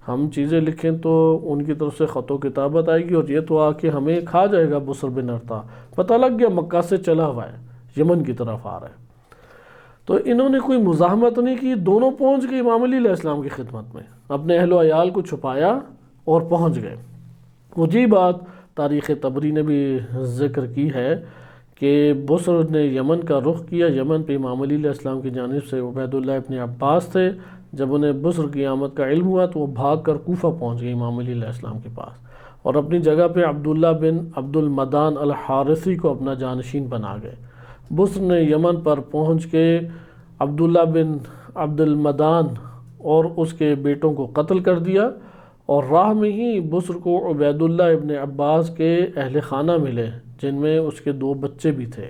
ہم چیزیں لکھیں تو ان کی طرف سے خط و کتابت آئے گی، اور یہ تو آ کے ہمیں کھا جائے گا بصر بن ارطا، پتہ لگ گیا مکہ سے چلا ہوا ہے، یمن کی طرف آ رہا ہے۔ تو انہوں نے کوئی مزاحمت نہیں کی، دونوں پہنچ گئے امام علی علیہ السلام کی خدمت میں، اپنے اہل و عیال کو چھپایا اور پہنچ گئے۔ وہی بات تاریخ طبری نے بھی ذکر کی ہے کہ بصر نے یمن کا رخ کیا، یمن پہ امام علی علیہ السلام کی جانب سے عبید اللہ ابن عباس تھے، جب انہیں بصر کی آمد کا علم ہوا تو وہ بھاگ کر کوفہ پہنچ گئے امام علی علیہ السلام کے پاس، اور اپنی جگہ پہ عبداللہ بن عبد المدان الحارثی کو اپنا جانشین بنا گئے۔ بصر نے یمن پر پہنچ کے عبداللہ بن عبد المدان اور اس کے بیٹوں کو قتل کر دیا، اور راہ میں ہی بصر کو عبید اللہ ابن عباس کے اہل خانہ ملے جن میں اس کے 2 بچے بھی تھے،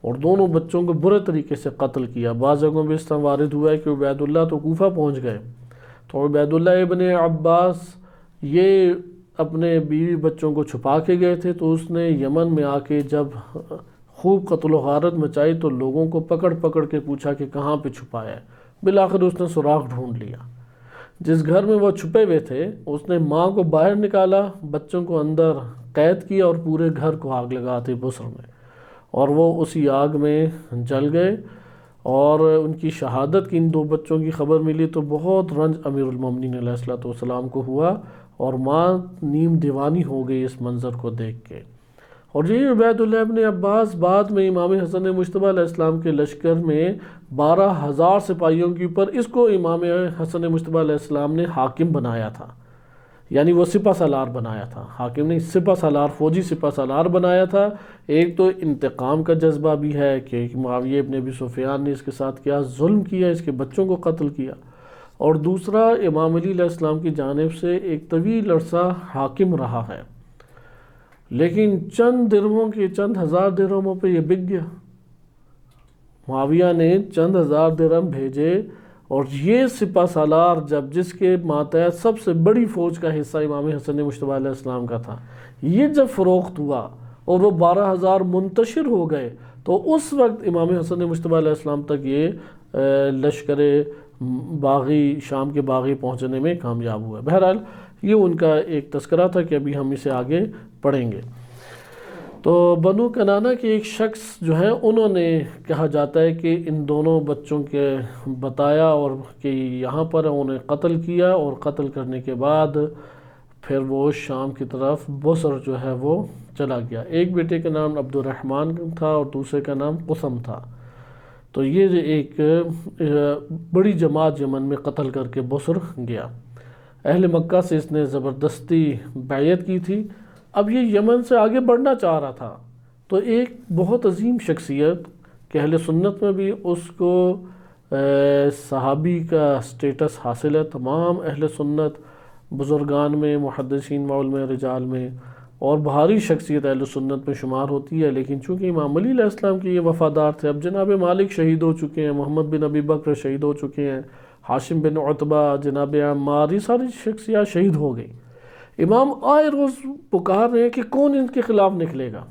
اور دونوں بچوں کو برے طریقے سے قتل کیا۔ بعض جگہوں میں اس طرح وارد ہوا ہے کہ عبید اللہ تو کوفہ پہنچ گئے، تو عبید اللہ ابن عباس یہ اپنے بیوی بچوں کو چھپا کے گئے تھے، تو اس نے یمن میں آ کے جب خوب قتل و غارت مچائی تو لوگوں کو پکڑ کے پوچھا کہ کہاں پہ چھپایا ہے، بالآخر اس نے سراغ ڈھونڈ لیا۔ جس گھر میں وہ چھپے ہوئے تھے اس نے ماں کو باہر نکالا، بچوں کو اندر قید کیا اور پورے گھر کو آگ لگا دی بصر میں، اور وہ اسی آگ میں جل گئے، اور ان کی شہادت کی ان 2 بچوں کی خبر ملی تو بہت رنج امیر المومنین علیہ السلام کو ہوا، اور ماں نیم دیوانی ہو گئی اس منظر کو دیکھ کے۔ اور یہی عبید اللہ ابن عباس بعد میں امام حسن مجتبیٰ علیہ السلام کے لشکر میں 12,000 سپاہیوں کے اوپر اس کو امام حسن مجتبیٰ علیہ السلام نے حاکم بنایا تھا، یعنی وہ سپہ سالار بنایا تھا، حاکم نہیں، سپہ سالار، فوجی سپہ سالار بنایا تھا۔ ایک تو انتقام کا جذبہ بھی ہے کہ معاویہ ابن ابی سفیان نے اس کے ساتھ کیا ظلم کیا، اس کے بچوں کو قتل کیا، اور دوسرا امام علی علیہ السلام کی جانب سے ایک طویل عرصہ حاکم رہا ہے، لیکن چند درہموں کے، چند ہزار درہموں پہ یہ بک گیا۔ معاویہ نے چند ہزار درہم بھیجے، اور یہ سپہ سالار جس کے ماتحت سب سے بڑی فوج کا حصہ امام حسن مجتبیٰ علیہ السلام کا تھا، یہ جب فروخت ہوا اور وہ 12,000 منتشر ہو گئے تو اس وقت امام حسن مجتبیٰ علیہ السلام تک یہ لشکر باغی، شام کے باغی پہنچنے میں کامیاب ہوا۔ بہرحال یہ ان کا ایک تذکرہ تھا کہ ابھی ہم اسے آگے پڑھیں گے۔ تو بنو کنانہ کے ایک شخص جو ہیں انہوں نے کہا جاتا ہے کہ ان دونوں بچوں کے بتایا اور کہ یہاں پر انہیں قتل کیا، اور قتل کرنے کے بعد پھر وہ شام کی طرف بصر جو ہے وہ چلا گیا۔ ایک بیٹے کا نام عبد الرحمن تھا اور دوسرے کا نام قسم تھا۔ تو یہ ایک بڑی جماعت یمن میں قتل کر کے بصر گیا۔ اہل مکہ سے اس نے زبردستی بیعت کی تھی۔ اب یہ یمن سے آگے بڑھنا چاہ رہا تھا، تو ایک بہت عظیم شخصیت کہ اہل سنت میں بھی اس کو صحابی کا سٹیٹس حاصل ہے، تمام اہل سنت بزرگان میں، محدثین و علماء رجال میں، اور بھاری شخصیت اہل سنت میں شمار ہوتی ہے، لیکن چونکہ امام علی علیہ السلام کے یہ وفادار تھے، اب جناب مالک شہید ہو چکے ہیں، محمد بن ابی بکر شہید ہو چکے ہیں، ہاشم بن عتبہ، جناب عمار، یہ ساری شخصیات شہید ہو گئی۔ امام آئے روز پکار رہے ہیں کہ کون ان کے خلاف نکلے گا،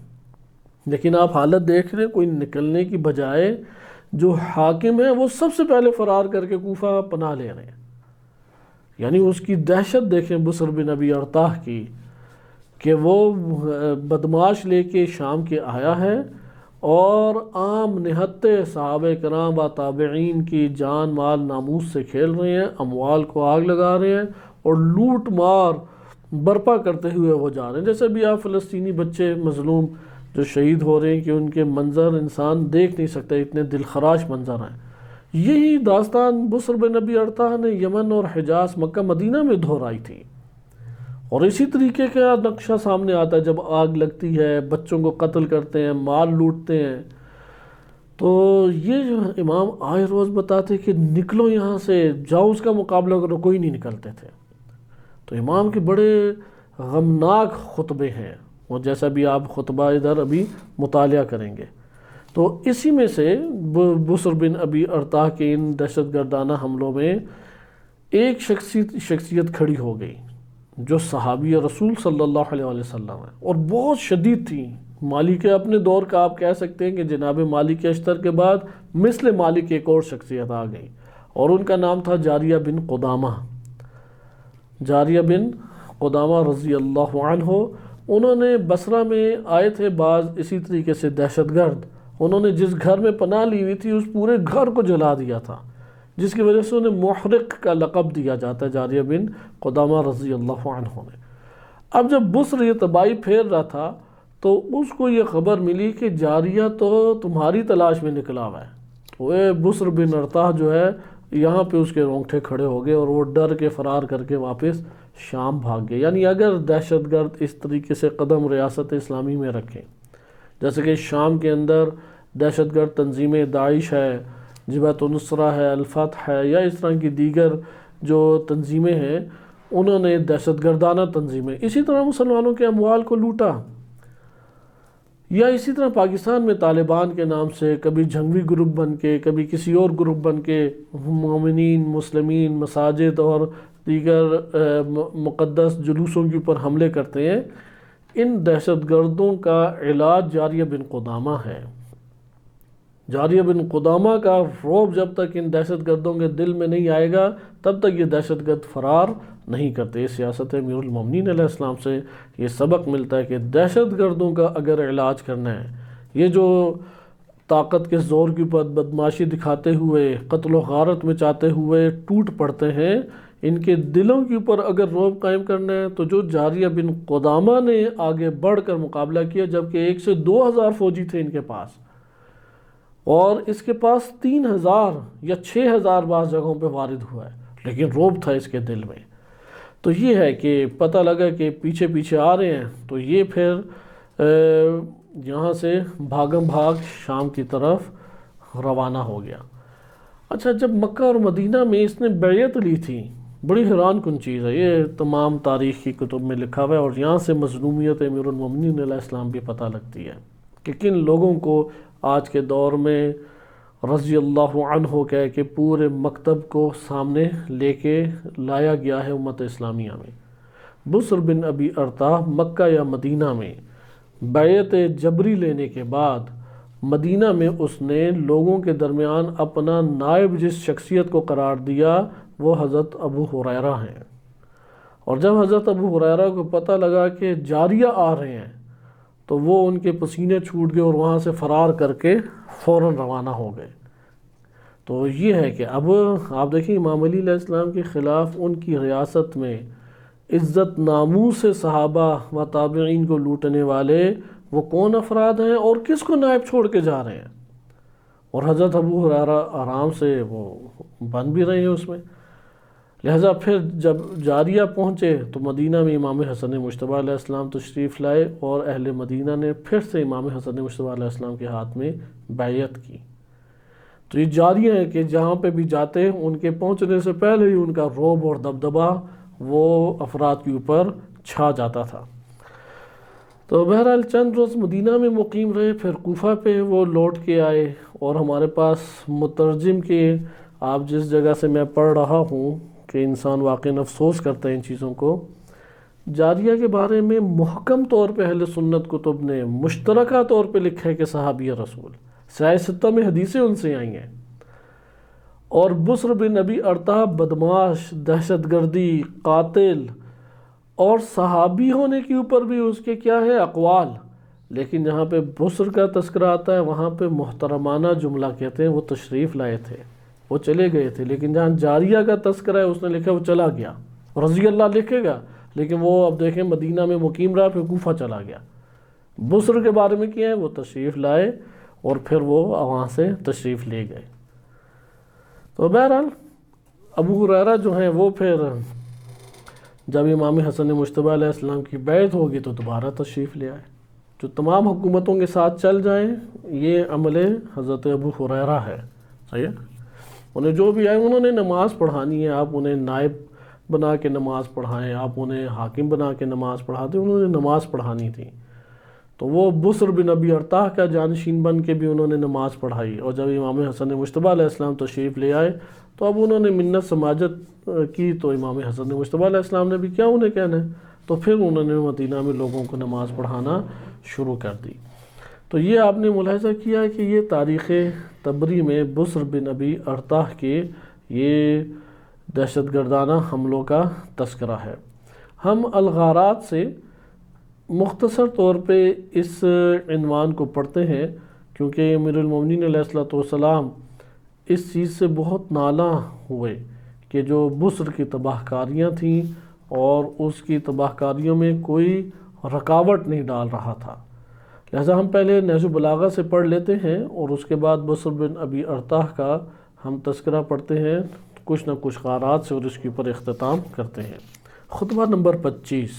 لیکن آپ حالت دیکھ رہے ہیں، کوئی نکلنے کی بجائے جو حاکم ہے وہ سب سے پہلے فرار کر کے کوفہ پناہ لے رہے ہیں۔ یعنی اس کی دہشت دیکھیں بصر بن ابی ارطاح کی، کہ وہ بدماش لے کے شام کے آیا ہے اور عام نہتے صحابہ کرام و تابعین کی جان مال ناموس سے کھیل رہے ہیں، اموال کو آگ لگا رہے ہیں اور لوٹ مار برپا کرتے ہوئے وہ جا رہے ہیں۔ جیسے بھی آپ فلسطینی بچے مظلوم جو شہید ہو رہے ہیں کہ ان کے منظر انسان دیکھ نہیں سکتا، اتنے دلخراش منظر ہیں۔ یہی داستان بسر بن ابی ارطاہ نے یمن اور حجاز مکہ مدینہ میں دہرائی تھی، اور اسی طریقے کا نقشہ سامنے آتا ہے جب آگ لگتی ہے، بچوں کو قتل کرتے ہیں، مال لوٹتے ہیں۔ تو یہ جو امام آئے روز بتاتے کہ نکلو یہاں سے، جاؤ اس کا مقابلہ کرو، کوئی نہیں نکلتے تھے۔ تو امام کے بڑے غمناک خطبے ہیں، اور جیسا بھی آپ خطبہ ادھر ابھی مطالعہ کریں گے۔ تو اسی میں سے بسر بن ابی ارطاہ کے ان دہشت گردانہ حملوں میں ایک شخصیت کھڑی ہو گئی جو صحابی رسول صلی اللہ علیہ وسلم ہے، اور بہت شدید تھی۔ مالک اپنے دور کا آپ کہہ سکتے ہیں کہ جناب مالک اشتر کے بعد مثل مالک ایک اور شخصیت آ گئی، اور ان کا نام تھا جاریہ بن قدامہ۔ جاریہ بن قدامہ رضی اللہ عنہ، انہوں نے بصرہ میں آئے تھے بعض اسی طریقے سے دہشت گرد، انہوں نے جس گھر میں پناہ لی ہوئی تھی اس پورے گھر کو جلا دیا تھا، جس کی وجہ سے انہیں محرق کا لقب دیا جاتا ہے جاریہ بن قدامہ رضی اللہ عنہ نے۔ اب جب بسر یہ تباہی پھیر رہا تھا تو اس کو یہ خبر ملی کہ جاریہ تو تمہاری تلاش میں نکلا ہوا ہے۔ وہ بسر بن ارطاہ جو ہے، یہاں پہ اس کے رونگٹے کھڑے ہو گئے، اور وہ ڈر کے فرار کر کے واپس شام بھاگ گئے۔ یعنی اگر دہشت گرد اس طریقے سے قدم ریاست اسلامی میں رکھیں، جیسے کہ شام کے اندر دہشت گرد تنظیمیں داعش ہے، جبہت النصرہ ہے، الفتح ہے، یا اس طرح کی دیگر جو تنظیمیں ہیں، انہوں نے دہشت گردانہ تنظیمیں اسی طرح مسلمانوں کے اموال کو لوٹا، یا اسی طرح پاکستان میں طالبان کے نام سے کبھی جنگوی گروپ بن کے، کبھی کسی اور گروپ بن کے مومنین، مسلمین، مساجد اور دیگر مقدس جلوسوں کے اوپر حملے کرتے ہیں۔ ان دہشت گردوں کا علاج جاریہ بن قدامہ ہے۔ جاریہ بن قدامہ کا رعب جب تک ان دہشت گردوں کے دل میں نہیں آئے گا تب تک یہ دہشت گرد فرار نہیں کرتے۔ اس سیاست امیر المومنین علیہ السلام سے یہ سبق ملتا ہے کہ دہشت گردوں کا اگر علاج کرنا ہے، یہ جو طاقت کے زور کے اوپر بدماشی دکھاتے ہوئے، قتل و غارت مچاتے ہوئے ٹوٹ پڑتے ہیں، ان کے دلوں کے اوپر اگر رعب قائم کرنا ہے تو جو جاریہ بن قدامہ نے آگے بڑھ کر مقابلہ کیا، جبکہ 1 سے 2,000 فوجی تھے ان کے پاس، اور اس کے پاس 3,000 یا 6,000 بعض جگہوں پہ وارد ہوا ہے، لیکن رعب تھا اس کے دل میں۔ تو یہ ہے کہ پتہ لگا کہ پیچھے پیچھے آ رہے ہیں، تو یہ پھر یہاں سے بھاگم بھاگ شام کی طرف روانہ ہو گیا۔ اچھا، جب مکہ اور مدینہ میں اس نے بیعت لی تھی، بڑی حیران کن چیز ہے، یہ تمام تاریخ کی کتب میں لکھا ہوا ہے، اور یہاں سے مظلومیت امیر المومنین علیہ السلام بھی پتہ لگتی ہے کہ کن لوگوں کو آج کے دور میں رضی اللہ عنہ کہہ کے پورے مکتب کو سامنے لے کے لایا گیا ہے امت اسلامیہ میں۔ بسر بن ابی ارطاہ مکہ یا مدینہ میں بیعت جبری لینے کے بعد مدینہ میں اس نے لوگوں کے درمیان اپنا نائب جس شخصیت کو قرار دیا وہ حضرت ابو ہریرہ ہیں، اور جب حضرت ابو ہریرہ کو پتہ لگا کہ جاریہ آ رہے ہیں تو وہ ان کے پسینے چھوٹ گئے اور وہاں سے فرار کر کے فوراً روانہ ہو گئے۔ تو یہ ہے کہ اب آپ دیکھیں امام علی علیہ السلام کے خلاف ان کی ریاست میں عزت ناموس سے صحابہ و تابعین کو لوٹنے والے وہ کون افراد ہیں اور کس کو نائب چھوڑ کے جا رہے ہیں، اور حضرت ابو ہریرہ آرام سے وہ بن بھی رہے ہیں اس میں۔ لہٰذا پھر جب جاریہ پہنچے تو مدینہ میں امام حسن مجتبیٰ علیہ السلام تشریف لائے، اور اہل مدینہ نے پھر سے امام حسن مجتبیٰ علیہ السلام کے ہاتھ میں بیعت کی۔ تو یہ جاریہ ہے کہ جہاں پہ بھی جاتے ان کے پہنچنے سے پہلے ہی ان کا رعب اور دبدبہ وہ افراد کے اوپر چھا جاتا تھا۔ تو بہرحال چند روز مدینہ میں مقیم رہے، پھر کوفہ پہ وہ لوٹ کے آئے، اور ہمارے پاس مترجم کے آپ جس جگہ سے میں پڑھ رہا ہوں کہ انسان واقعی افسوس کرتا ہے ان چیزوں کو، جاریہ کے بارے میں محکم طور پہ اہل سنت کتب نے مشترکہ طور پہ لکھا ہے کہ صحابی رسول، سیاہ ستہ میں حدیثیں ان سے آئی ہیں، اور بسر بن ابی ارطاہ بدماش، دہشت گردی، قاتل اور صحابی ہونے کے اوپر بھی اس کے کیا ہے اقوال، لیکن جہاں پہ بسر کا تذکرہ آتا ہے وہاں پہ محترمانہ جملہ کہتے ہیں وہ تشریف لائے تھے، وہ چلے گئے تھے، لیکن جہاں جاریہ کا تذکرہ ہے اس نے لکھا وہ چلا گیا، رضی اللہ لکھے گا، لیکن وہ اب دیکھیں مدینہ میں مقیم رہا پھر کوفہ چلا گیا۔ بصر کے بارے میں کیا ہے، وہ تشریف لائے اور پھر وہ وہاں سے تشریف لے گئے۔ تو بہرحال ابو ہریرہ جو ہیں وہ پھر جب امام حسن مجتبیٰ علیہ السلام کی بیعت ہوگی تو دوبارہ تشریف لے آئے۔ جو تمام حکومتوں کے ساتھ چل جائیں، یہ عمل حضرت ابو ہریرہ ہے، صحیح ہے۔ انہیں جو بھی آئے انہوں نے نماز پڑھانی ہے، آپ انہیں نائب بنا کے نماز پڑھائیں، آپ انہیں حاکم بنا کے نماز پڑھاتے، انہوں نے نماز پڑھانی تھی۔ تو وہ بصر بن ابی ارطاح کا جانشین بن کے بھی انہوں نے نماز پڑھائی، اور جب امام حسن مجتبیٰ علیہ السلام تشریف لے آئے تو اب انہوں نے منت سماجت کی، تو امام حسن مجتبیٰ علیہ السلام نے بھی کیا انہیں کہنا ہے، تو پھر انہوں نے مدینہ میں لوگوں کو نماز پڑھانا شروع کر دی۔ تو یہ آپ نے ملاحظہ کیا ہے کہ یہ تاریخ تبری میں بصر بن ابی ارطاح کے یہ دہشت گردانہ حملوں کا تذکرہ ہے۔ ہم الغارات سے مختصر طور پہ اس عنوان کو پڑھتے ہیں کیونکہ امیر المومنین علیہ الصلوۃ والسلام اس چیز سے بہت نالاں ہوئے کہ جو بصر کی تباہ کاریاں تھیں اور اس کی تباہ کاریوں میں کوئی رکاوٹ نہیں ڈال رہا تھا، لہذا ہم پہلے نہج البلاغہ سے پڑھ لیتے ہیں اور اس کے بعد بصر بن ابی ارطاح کا ہم تذکرہ پڑھتے ہیں کچھ نہ کچھ غارات سے اور اس کے اوپر اختتام کرتے ہیں۔ خطبہ نمبر 25،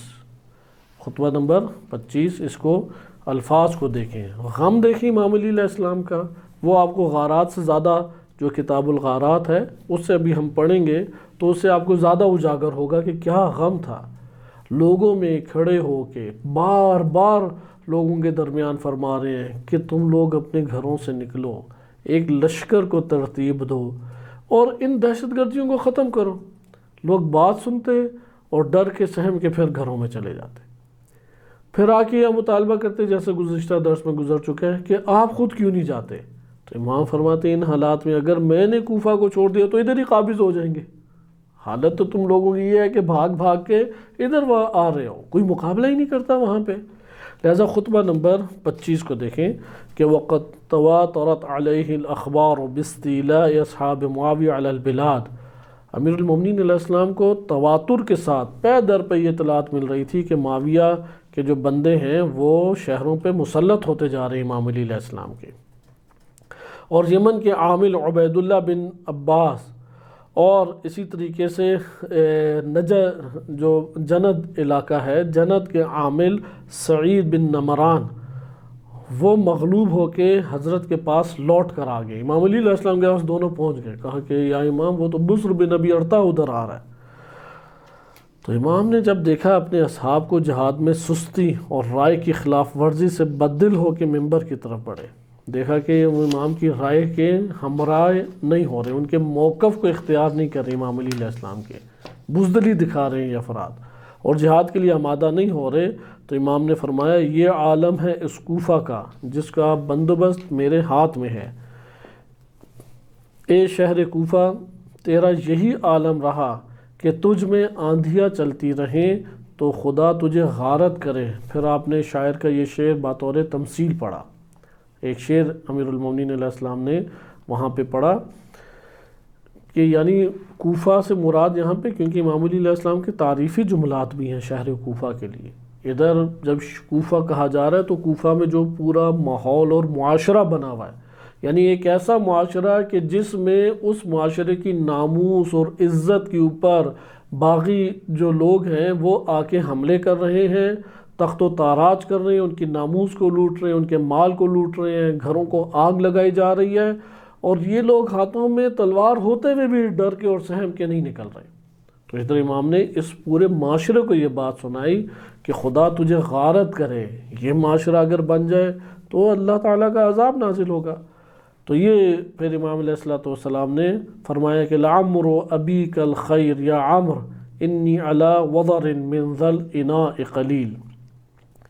اس کو الفاظ کو دیکھیں، غم دیکھیں امام علی علیہ السلام کا، وہ آپ کو غارات سے زیادہ، جو کتاب الغارات ہے اس سے ابھی ہم پڑھیں گے تو اس سے آپ کو زیادہ اجاگر ہوگا کہ کیا غم تھا۔ لوگوں میں کھڑے ہو کے بار بار لوگوں کے درمیان فرما رہے ہیں کہ تم لوگ اپنے گھروں سے نکلو، ایک لشکر کو ترتیب دو اور ان دہشت گردیوں کو ختم کرو۔ لوگ بات سنتے اور ڈر کے سہم کے پھر گھروں میں چلے جاتے، پھر آ کے یہ مطالبہ کرتے جیسے گزشتہ درس میں گزر چکے ہیں کہ آپ خود کیوں نہیں جاتے۔ تو امام فرماتے ہیں ان حالات میں اگر میں نے کوفہ کو چھوڑ دیا تو ادھر ہی قابض ہو جائیں گے۔ حالت تو تم لوگوں کی یہ ہے کہ بھاگ بھاگ کے ادھر آ رہے ہو، کوئی مقابلہ ہی نہیں کرتا وہاں پہ۔ لہذا خطبہ نمبر 25 کو دیکھیں کہ وَقَدْ تَوَاتَرَتْ عَلَيْهِ الْأَخْبَارُ بِاسْتِيلَاءِ أَصْحَابِ مُعَاوِيَةَ عَلَى الْبِلَادِ۔ امیر المومنین علیہ السلام کو تواتر کے ساتھ پے در پہ یہ اطلاعات مل رہی تھی کہ معاویہ کے جو بندے ہیں وہ شہروں پہ مسلط ہوتے جا رہے ہیں امام علی علیہ السلام کے، اور یمن کے عامل عبید اللہ بن عباس اور اسی طریقے سے جو جند علاقہ ہے، جند کے عامل سعید بن نمران، وہ مغلوب ہو کے حضرت کے پاس لوٹ کر آ گئے۔ امام علی علیہ السلام کے پاس دونوں پہنچ گئے، کہا کہ یا امام وہ تو بصر بن ابی ارطاح ادھر آ رہا ہے۔ تو امام نے جب دیکھا اپنے اصحاب کو جہاد میں سستی اور رائے کی خلاف ورزی سے بددل ہو کے ممبر کی طرف بڑھے، دیکھا کہ وہ امام کی رائے کے ہمراہ نہیں ہو رہے، ان کے موقف کو اختیار نہیں کر رہے امام علی علیہ السلام کے، بزدلی دکھا رہے ہیں یہ افراد اور جہاد کے لیے آمادہ نہیں ہو رہے، تو امام نے فرمایا یہ عالم ہے اس کوفہ کا جس کا بندوبست میرے ہاتھ میں ہے۔ اے شہر کوفہ، تیرا یہی عالم رہا کہ تجھ میں آندھیاں چلتی رہیں تو خدا تجھے غارت کرے۔ پھر آپ نے شاعر کا یہ شعر بطور تمثیل پڑھا، ایک شعر امیر المومنین علیہ السلام نے وہاں پہ پڑھا کہ یعنی کوفہ سے مراد یہاں پہ، کیونکہ امام علی علیہ السلام کے تعریفی جملات بھی ہیں شہر کوفہ کے لیے۔ ادھر جب کوفہ کہا جا رہا ہے تو کوفہ میں جو پورا ماحول اور معاشرہ بنا ہوا ہے، یعنی ایک ایسا معاشرہ کہ جس میں اس معاشرے کی ناموس اور عزت کے اوپر باغی جو لوگ ہیں وہ آ کے حملے کر رہے ہیں، تخت و تاراج کر رہے ہیں، ان کی ناموس کو لوٹ رہے ہیں، ان کے مال کو لوٹ رہے ہیں، گھروں کو آگ لگائی جا رہی ہے، اور یہ لوگ ہاتھوں میں تلوار ہوتے ہوئے بھی ڈر کے اور سہم کے نہیں نکل رہے۔ تو ادھر امام نے اس پورے معاشرے کو یہ بات سنائی کہ خدا تجھے غارت کرے، یہ معاشرہ اگر بن جائے تو اللہ تعالیٰ کا عذاب نازل ہوگا۔ تو یہ پھر امام علیہ السلام نے فرمایا کہ لعمر ابیک الخیر یا عمر انی علی وضر من ذل اناء قلیل۔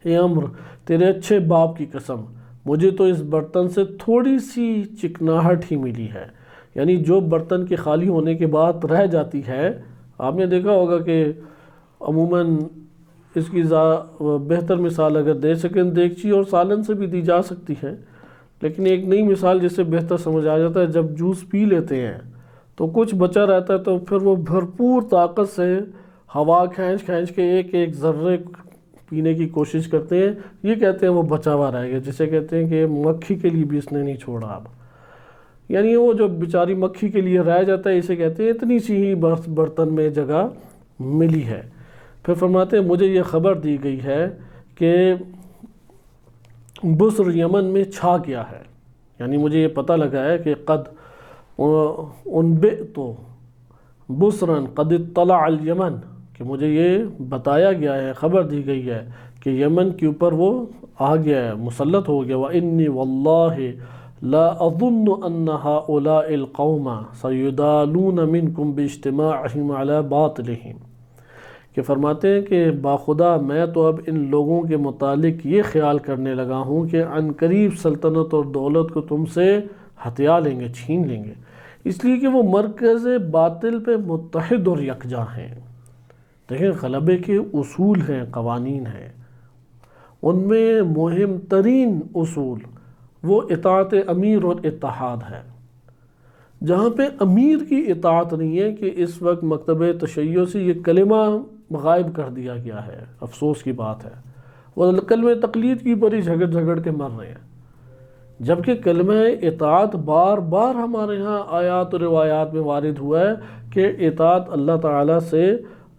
اے عمر، تیرے اچھے باپ کی قسم، مجھے تو اس برتن سے تھوڑی سی چکناہٹ ہی ملی ہے، یعنی جو برتن کے خالی ہونے کے بعد رہ جاتی ہے، آپ نے دیکھا ہوگا کہ عموماً اس کی بہتر مثال اگر دے سکیں دیگچی اور سالن سے بھی دی جا سکتی ہے، لیکن ایک نئی مثال جس سے بہتر سمجھ آ جاتا ہے، جب جوس پی لیتے ہیں تو کچھ بچا رہتا ہے تو پھر وہ بھرپور طاقت سے ہوا کھینچ کھینچ کے ایک ایک ذرے پینے کی کوشش کرتے ہیں، یہ کہتے ہیں وہ بچا ہوا رہ گیا، جسے کہتے ہیں کہ مکھی کے لیے بھی اس نے نہیں چھوڑا اب، یعنی وہ جو بیچاری مکھی کے لیے رہ جاتا ہے، اسے کہتے ہیں اتنی سی ہی برتن میں جگہ ملی ہے۔ پھر فرماتے ہیں مجھے یہ خبر دی گئی ہے کہ بصر یمن میں چھا گیا ہے، یعنی مجھے یہ پتہ لگا ہے کہ قد انبئت بصرا قد اطلع الیمن، کہ مجھے یہ بتایا گیا ہے، خبر دی گئی ہے کہ یمن کے اوپر وہ آ گیا ہے، مسلط ہو گیا۔ وَإِنِّي وَاللَّهِ لَا أَظُنُّ أَنَّ هَؤُلَاءِ الْقَوْمَ سَيُدَالُونَ مِنْكُمْ بِاجْتِمَاعِهِمْ عَلَى بَاطِلِهِمْ، کہ فرماتے ہیں کہ باخدا میں تو اب ان لوگوں کے متعلق یہ خیال کرنے لگا ہوں کہ عن قریب سلطنت اور دولت کو تم سے ہتھیا لیں گے، چھین لیں گے، اس لیے کہ وہ مرکز باطل پہ متحد اور یکجا ہیں۔ دیکھیں غلبے کے اصول ہیں، قوانین ہیں، ان میں مہم ترین اصول وہ اطاعت امیر اور اتحاد ہے۔ جہاں پہ امیر کی اطاعت نہیں ہے کہ اس وقت مکتب تشیع سے یہ کلمہ غائب کر دیا گیا ہے، افسوس کی بات ہے، وہ کلمہ تقلید کی بڑی جھگڑ کے مر رہے ہیں، جبکہ کلمہ اطاعت بار بار ہمارے ہاں آیات و روایات میں وارد ہوا ہے کہ اطاعت اللہ تعالیٰ سے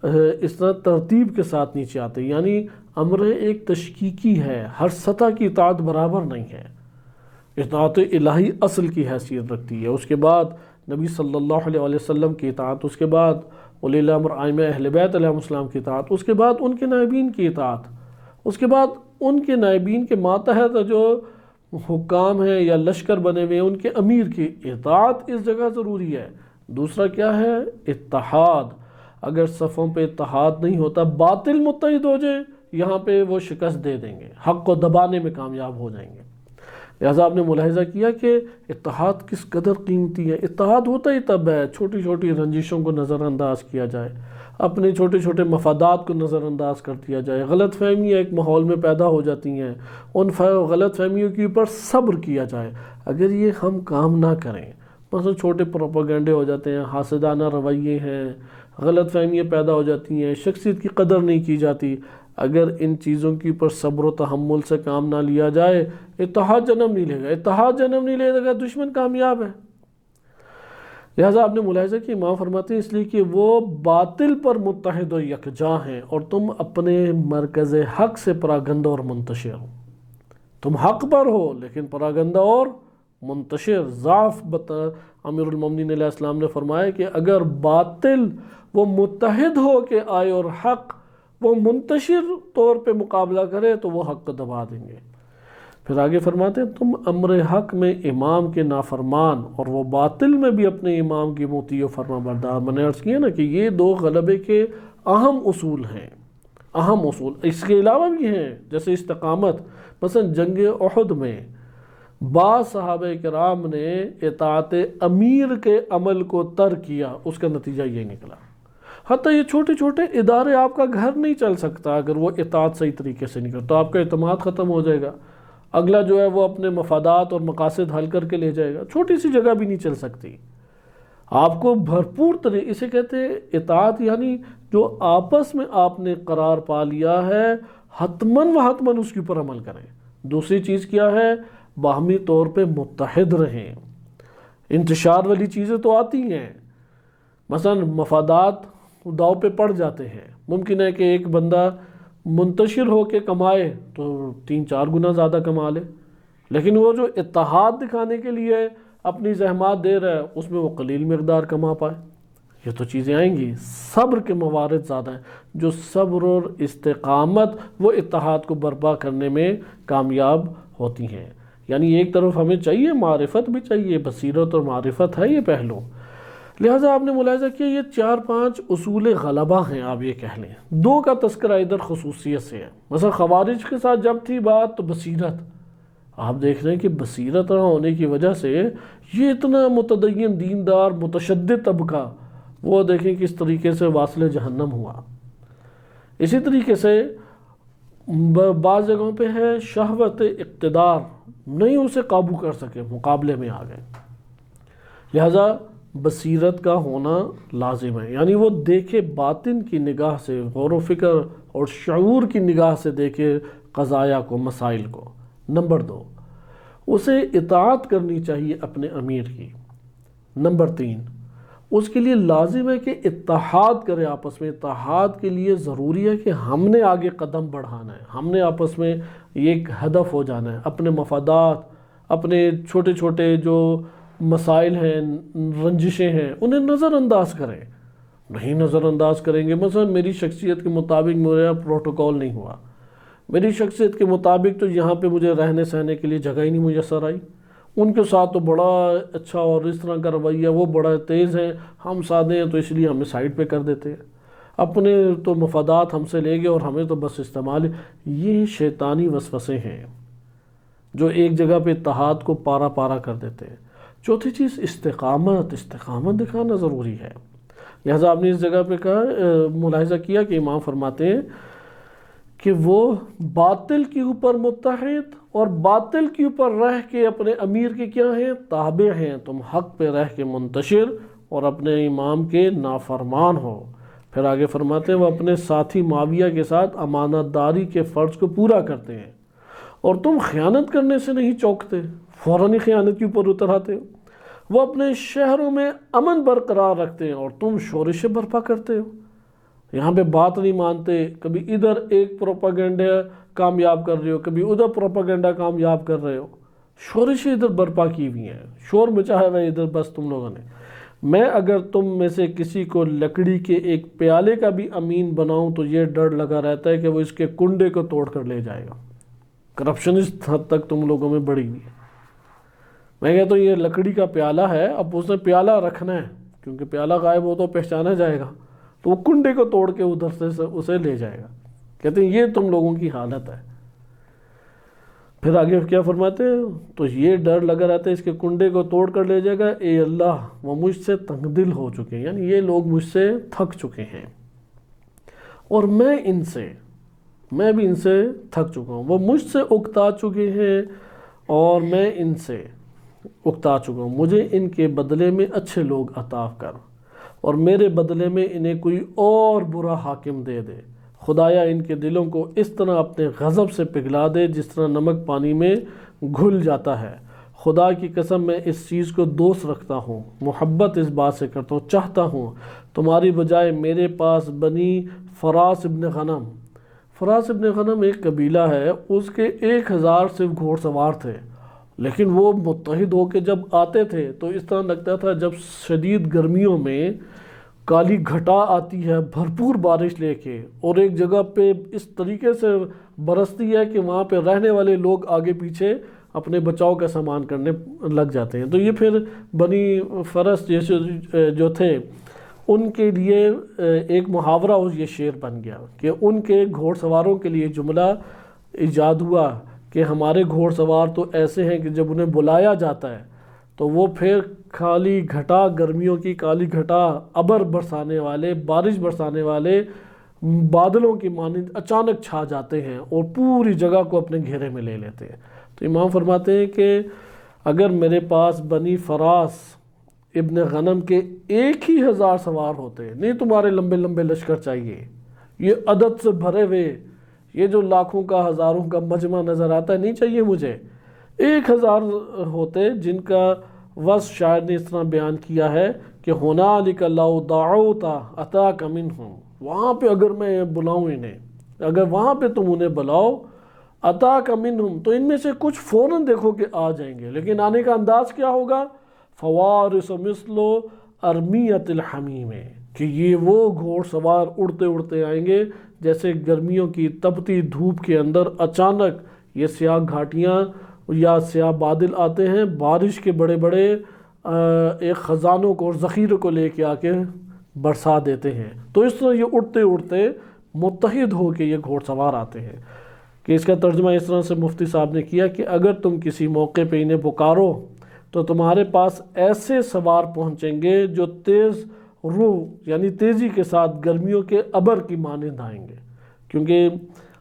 اس طرح ترتیب کے ساتھ نیچے آتے، یعنی امر ایک تشکیکی ہے، ہر سطح کی اطاعت برابر نہیں ہے۔ اطاعت الہی اصل کی حیثیت رکھتی ہے، اس کے بعد نبی صلی اللہ علیہ وسلم کی اطاعت، اس کے بعد اولی الامر ائمہ اہل بیت علیہ السلام کی اطاعت، اس کے بعد ان کے نائبین کی اطاعت، اس کے بعد ان کے نائبین کے ماتحت جو حکام ہیں یا لشکر بنے ہوئے ہیں ان کے امیر کی اطاعت اس جگہ ضروری ہے۔ دوسرا کیا ہے؟ اتحاد۔ اگر صفوں پہ اتحاد نہیں ہوتا، باطل متحد ہو جائے، یہاں پہ وہ شکست دے دیں گے، حق کو دبانے میں کامیاب ہو جائیں گے۔ لہٰذا آپ نے ملاحظہ کیا کہ اتحاد کس قدر قیمتی ہے۔ اتحاد ہوتا ہی تب ہے چھوٹی چھوٹی رنجشوں کو نظر انداز کیا جائے، اپنے چھوٹے چھوٹے مفادات کو نظر انداز کر دیا جائے، غلط فہمیاں ایک ماحول میں پیدا ہو جاتی ہیں، ان غلط فہمیوں کے اوپر صبر کیا جائے۔ اگر یہ ہم کام نہ کریں، مثلا چھوٹے پروپیگنڈے ہو جاتے ہیں، حاسدانہ رویے ہیں، غلط فہمیاں پیدا ہو جاتی ہیں، شخصیت کی قدر نہیں کی جاتی، اگر ان چیزوں کے اوپر صبر و تحمل سے کام نہ لیا جائے، اتحاد جنم نہیں لے گا، اتحاد جنم نہیں لے گا، دشمن کامیاب ہے۔ لہٰذا آپ نے ملاحظہ کہ امام فرماتے ہیں اس لیے کہ وہ باطل پر متحد و یکجا ہیں اور تم اپنے مرکز حق سے پراگندہ اور منتشر ہو۔ تم حق پر ہو لیکن پراگندہ اور منتشر۔ ضعف امیر المومنین علیہ السلام نے فرمایا کہ اگر باطل وہ متحد ہو کے آئے اور حق وہ منتشر طور پہ مقابلہ کرے تو وہ حق کو دبا دیں گے۔ پھر آگے فرماتے ہیں تم امر حق میں امام کے نافرمان اور وہ باطل میں بھی اپنے امام کی مطیع و فرما بردار۔ میں نے عرض کیا نا کہ یہ دو غلبے کے اہم اصول ہیں، اہم اصول۔ اس کے علاوہ بھی ہیں جیسے استقامت، مثلا جنگ احد میں بعض صحابہ کرام نے اطاعت امیر کے عمل کو ترک کیا، اس کا نتیجہ یہ نکلا۔ حتیٰ یہ چھوٹے چھوٹے ادارے، آپ کا گھر نہیں چل سکتا اگر وہ اطاعت صحیح طریقے سے نہیں کرتا، تو آپ کا اعتماد ختم ہو جائے گا، اگلا جو ہے وہ اپنے مفادات اور مقاصد حل کر کے لے جائے گا، چھوٹی سی جگہ بھی نہیں چل سکتی۔ آپ کو بھرپور طریقے، اسے کہتے ہیں اطاعت، یعنی جو آپس میں آپ نے قرار پا لیا ہے حتماً و حتماً اس کے اوپر عمل کریں۔ دوسری چیز کیا ہے؟ باہمی طور پہ متحد رہیں۔ انتشار والی چیزیں تو آتی ہیں، مثلا مفادات داؤ پہ پڑ جاتے ہیں، ممکن ہے کہ ایک بندہ منتشر ہو کے کمائے تو 3-4 گنا زیادہ کما لے، لیکن وہ جو اتحاد دکھانے کے لیے اپنی زحمات دے رہا ہے اس میں وہ قلیل مقدار کما پائے۔ یہ تو چیزیں آئیں گی۔ صبر کے موارد زیادہ ہیں، جو صبر اور استقامت وہ اتحاد کو برپا کرنے میں کامیاب ہوتی ہیں۔ یعنی ایک طرف ہمیں چاہیے، معرفت بھی چاہیے، بصیرت اور معرفت ہے یہ پہلو۔ لہٰذا آپ نے ملاحظہ کیا یہ 4-5 اصول غلبہ ہیں، آپ یہ کہہ لیں۔ 2 کا تذکرہ ادھر خصوصیت سے ہے، مثلا خوارج کے ساتھ جب تھی بات تو بصیرت، آپ دیکھ رہے ہیں کہ بصیرت نہ ہونے کی وجہ سے یہ اتنا متدین دیندار متشدد طبقہ وہ دیکھیں کس طریقے سے واصل جہنم ہوا۔ اسی طریقے سے بعض جگہوں پہ ہے شہوت اقتدار، نہیں اسے قابو کر سکے، مقابلے میں آ گئے۔ لہٰذا بصیرت کا ہونا لازم ہے، یعنی وہ دیکھے باطن کی نگاہ سے، غور و فکر اور شعور کی نگاہ سے دیکھے قضایا کو، مسائل کو۔ نمبر 2، اسے اطاعت کرنی چاہیے اپنے امیر کی۔ نمبر 3، اس کے لیے لازم ہے کہ اتحاد کرے آپس میں۔ اتحاد کے لیے ضروری ہے کہ ہم نے آگے قدم بڑھانا ہے، ہم نے آپس میں ایک ہدف ہو جانا ہے، اپنے مفادات، اپنے چھوٹے چھوٹے جو مسائل ہیں، رنجشیں ہیں، انہیں نظر انداز کریں۔ نہیں نظر انداز کریں گے، مثلا میری شخصیت کے مطابق میرا پروٹوکول نہیں ہوا، میری شخصیت کے مطابق تو یہاں پہ مجھے رہنے سہنے کے لیے جگہ ہی نہیں میسر آئی، ان کے ساتھ تو بڑا اچھا اور اس طرح کا رویہ، وہ بڑا تیز ہیں، ہم سادے ہیں تو اس لیے ہمیں سائڈ پہ کر دیتے ہیں، اپنے تو مفادات ہم سے لے گئے اور ہمیں تو بس استعمال ہے۔ یہ شیطانی وسوسے ہیں جو ایک جگہ پہ اتحاد کو پارا پارا کر دیتے ہیں۔ چوتھی چیز استقامت دکھانا ضروری ہے۔ لہذا آپ نے اس جگہ پہ کہا، ملاحظہ کیا کہ امام فرماتے ہیں کہ وہ باطل کے اوپر متحد اور باطل کے اوپر رہ کے اپنے امیر کے کیا ہیں؟ تابع ہیں۔ تم حق پہ رہ کے منتشر اور اپنے امام کے نافرمان ہو۔ پھر آگے فرماتے ہیں وہ اپنے ساتھی معاویہ کے ساتھ امانت داری کے فرض کو پورا کرتے ہیں اور تم خیانت کرنے سے نہیں چوکتے، فوراً ہی خیانت کے اوپر اتر آتے ہو۔ وہ اپنے شہروں میں امن برقرار رکھتے ہیں اور تم شورش برپا کرتے ہو، یہاں پہ بات نہیں مانتے، کبھی ادھر ایک پروپیگنڈا کامیاب کر رہے ہو، کبھی ادھر پروپیگنڈا کامیاب کر رہے ہو، شورش ادھر برپا کی ہوئی ہیں، شور مچایا ہوا ہے ادھر بس تم لوگوں نے۔ میں اگر تم میں سے کسی کو لکڑی کے ایک پیالے کا بھی امین بناؤں تو یہ ڈر لگا رہتا ہے کہ وہ اس کے کنڈے کو توڑ کر لے جائے گا۔ کرپشن اس حد تک تم لوگوں میں بڑھی ہوئی ہے۔ میں کہتا ہوں یہ لکڑی کا پیالہ ہے، اب اس نے پیالہ رکھنا ہے کیونکہ پیالہ غائب ہو تو پہچانا جائے گا، تو وہ کنڈے کو توڑ کے ادھر سے اسے لے جائے گا۔ کہتے ہیں یہ تم لوگوں کی حالت ہے۔ پھر آگے کیا فرماتے ہیں؟ تو یہ ڈر لگا رہتا ہے اس کے کنڈے کو توڑ کر لے جائے گا، اے اللہ وہ مجھ سے تنگ دل ہو چکے ہیں، یعنی یہ لوگ مجھ سے تھک چکے ہیں اور میں بھی ان سے تھک چکا ہوں، وہ مجھ سے اکتا چکے ہیں اور میں ان سے اکتا چکا ہوں، مجھے ان کے بدلے میں اچھے لوگ عطا کر اور میرے بدلے میں انہیں کوئی اور برا حاکم دے دے۔ خدایا ان کے دلوں کو اس طرح اپنے غضب سے پگھلا دے جس طرح نمک پانی میں گھل جاتا ہے۔ خدا کی قسم میں اس چیز کو دوست رکھتا ہوں، محبت اس بات سے کرتا ہوں، چاہتا ہوں تمہاری بجائے میرے پاس بنی فراس ابن غنم ایک قبیلہ ہے، اس کے 1000 صرف گھوڑ سوار تھے، لیکن وہ متحد ہو کے جب آتے تھے تو اس طرح لگتا تھا جب شدید گرمیوں میں کالی گھٹا آتی ہے بھرپور بارش لے کے اور ایک جگہ پہ اس طریقے سے برستی ہے کہ وہاں پہ رہنے والے لوگ آگے پیچھے اپنے بچاؤ کا سامان کرنے لگ جاتے ہیں۔ تو یہ پھر بنی فرس جیسے جو تھے ان کے لیے ایک محاورہ یہ شعر بن گیا کہ ان کے گھوڑ سواروں کے لیے جملہ ایجاد ہوا کہ ہمارے گھوڑ سوار تو ایسے ہیں کہ جب انہیں بلایا جاتا ہے تو وہ پھر کالی گھٹا، گرمیوں کی کالی گھٹا، ابر برسانے والے، بارش برسانے والے بادلوں کی مانند اچانک چھا جاتے ہیں اور پوری جگہ کو اپنے گھیرے میں لے لیتے ہیں۔ تو امام فرماتے ہیں کہ اگر میرے پاس بنی فراس ابن غنم کے 1000 سوار ہوتے، نہیں تمہارے لمبے لمبے لشکر چاہیے، یہ عدد سے بھرے ہوئے، یہ جو لاکھوں کا ہزاروں کا مجمع نظر آتا ہے نہیں چاہیے مجھے، 1000 ہوتے جن کا وصف شاعر نے اس طرح بیان کیا ہے کہ ہنالک لو دعوت اتاک منہم، وہاں پہ اگر میں بلاؤں انہیں، اگر وہاں پہ تم انہیں بلاؤ، اتاک منہم تو ان میں سے کچھ فوراً دیکھو کہ آ جائیں گے، لیکن آنے کا انداز کیا ہوگا؟ فوارس مثل ارمیت الحمیم، کہ یہ وہ گھوڑ سوار اڑتے اڑتے آئیں گے جیسے گرمیوں کی تپتی دھوپ کے اندر اچانک یہ سیاہ گھاٹیاں یا سیاہ بادل آتے ہیں، بارش کے بڑے بڑے ایک خزانوں کو اور ذخیروں کو لے کے آ کے برسا دیتے ہیں۔ تو اس طرح یہ اڑتے اڑتے متحد ہو کے یہ گھوڑ سوار آتے ہیں کہ اس کا ترجمہ اس طرح سے مفتی صاحب نے کیا کہ اگر تم کسی موقع پہ انہیں پکارو تو تمہارے پاس ایسے سوار پہنچیں گے جو تیز روح یعنی تیزی کے ساتھ گرمیوں کے ابر کی مانند آئیں گے، کیونکہ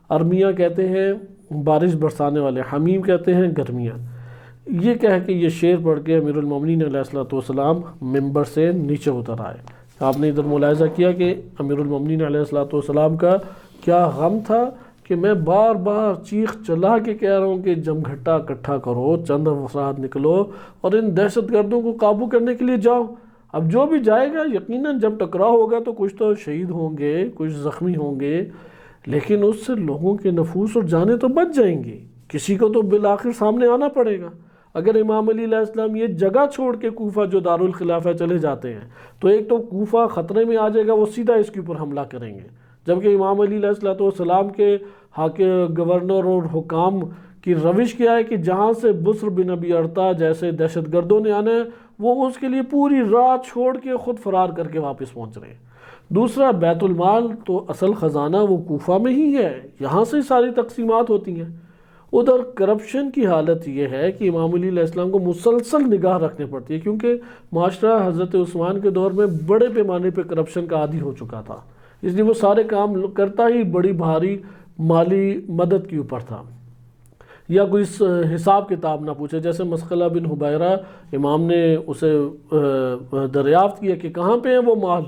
ارمیہ کہتے ہیں بارش برسانے والے، حمیم کہتے ہیں گرمیاں۔ یہ کہہ کے یہ شعر پڑھ کے امیر المومنین علیہ الصلوۃ والسلام ممبر سے نیچے اتر آئے۔ آپ نے ادھر ملاحظہ کیا کہ امیر المومنین علیہ الصلوۃ والسلام کا کیا غم تھا کہ میں بار بار چیخ چلا کے کہہ رہا ہوں کہ جمگھٹا اکٹھا کرو، چند افراد نکلو اور ان دہشت گردوں کو قابو کرنے کے لیے جاؤ۔ اب جو بھی جائے گا یقیناً جب ٹکراؤ ہوگا تو کچھ تو شہید ہوں گے، کچھ زخمی ہوں گے، لیکن اس سے لوگوں کے نفوس اور جانیں تو بچ جائیں گی، کسی کو تو بالآخر سامنے آنا پڑے گا۔ اگر امام علی علیہ السلام یہ جگہ چھوڑ کے کوفہ جو دارالخلافہ چلے جاتے ہیں تو ایک تو کوفہ خطرے میں آ جائے گا، وہ سیدھا اس کے اوپر حملہ کریں گے، جبکہ امام علی علیہ السلام کے گورنر اور حکام کی روش کیا ہے کہ جہاں سے بسر بن ابی ارطا جیسے دہشت گردوں نے آنا ہے وہ اس کے لیے پوری رات چھوڑ کے خود فرار کر کے واپس پہنچ رہے ہیں۔ دوسرا، بیت المال تو اصل خزانہ وہ کوفہ میں ہی ہے، یہاں سے ساری تقسیمات ہوتی ہیں۔ ادھر کرپشن کی حالت یہ ہے کہ امام علی علیہ السلام کو مسلسل نگاہ رکھنے پڑتی ہے، کیونکہ معاشرہ حضرت عثمان کے دور میں بڑے پیمانے پہ کرپشن کا عادی ہو چکا تھا، اس لیے وہ سارے کام کرتا ہی بڑی بھاری مالی مدد کے اوپر تھا، یا کوئی حساب کتاب نہ پوچھے۔ جیسے مسخلہ بن حبیرہ، امام نے اسے دریافت کیا کہ کہاں پہ ہے وہ مال،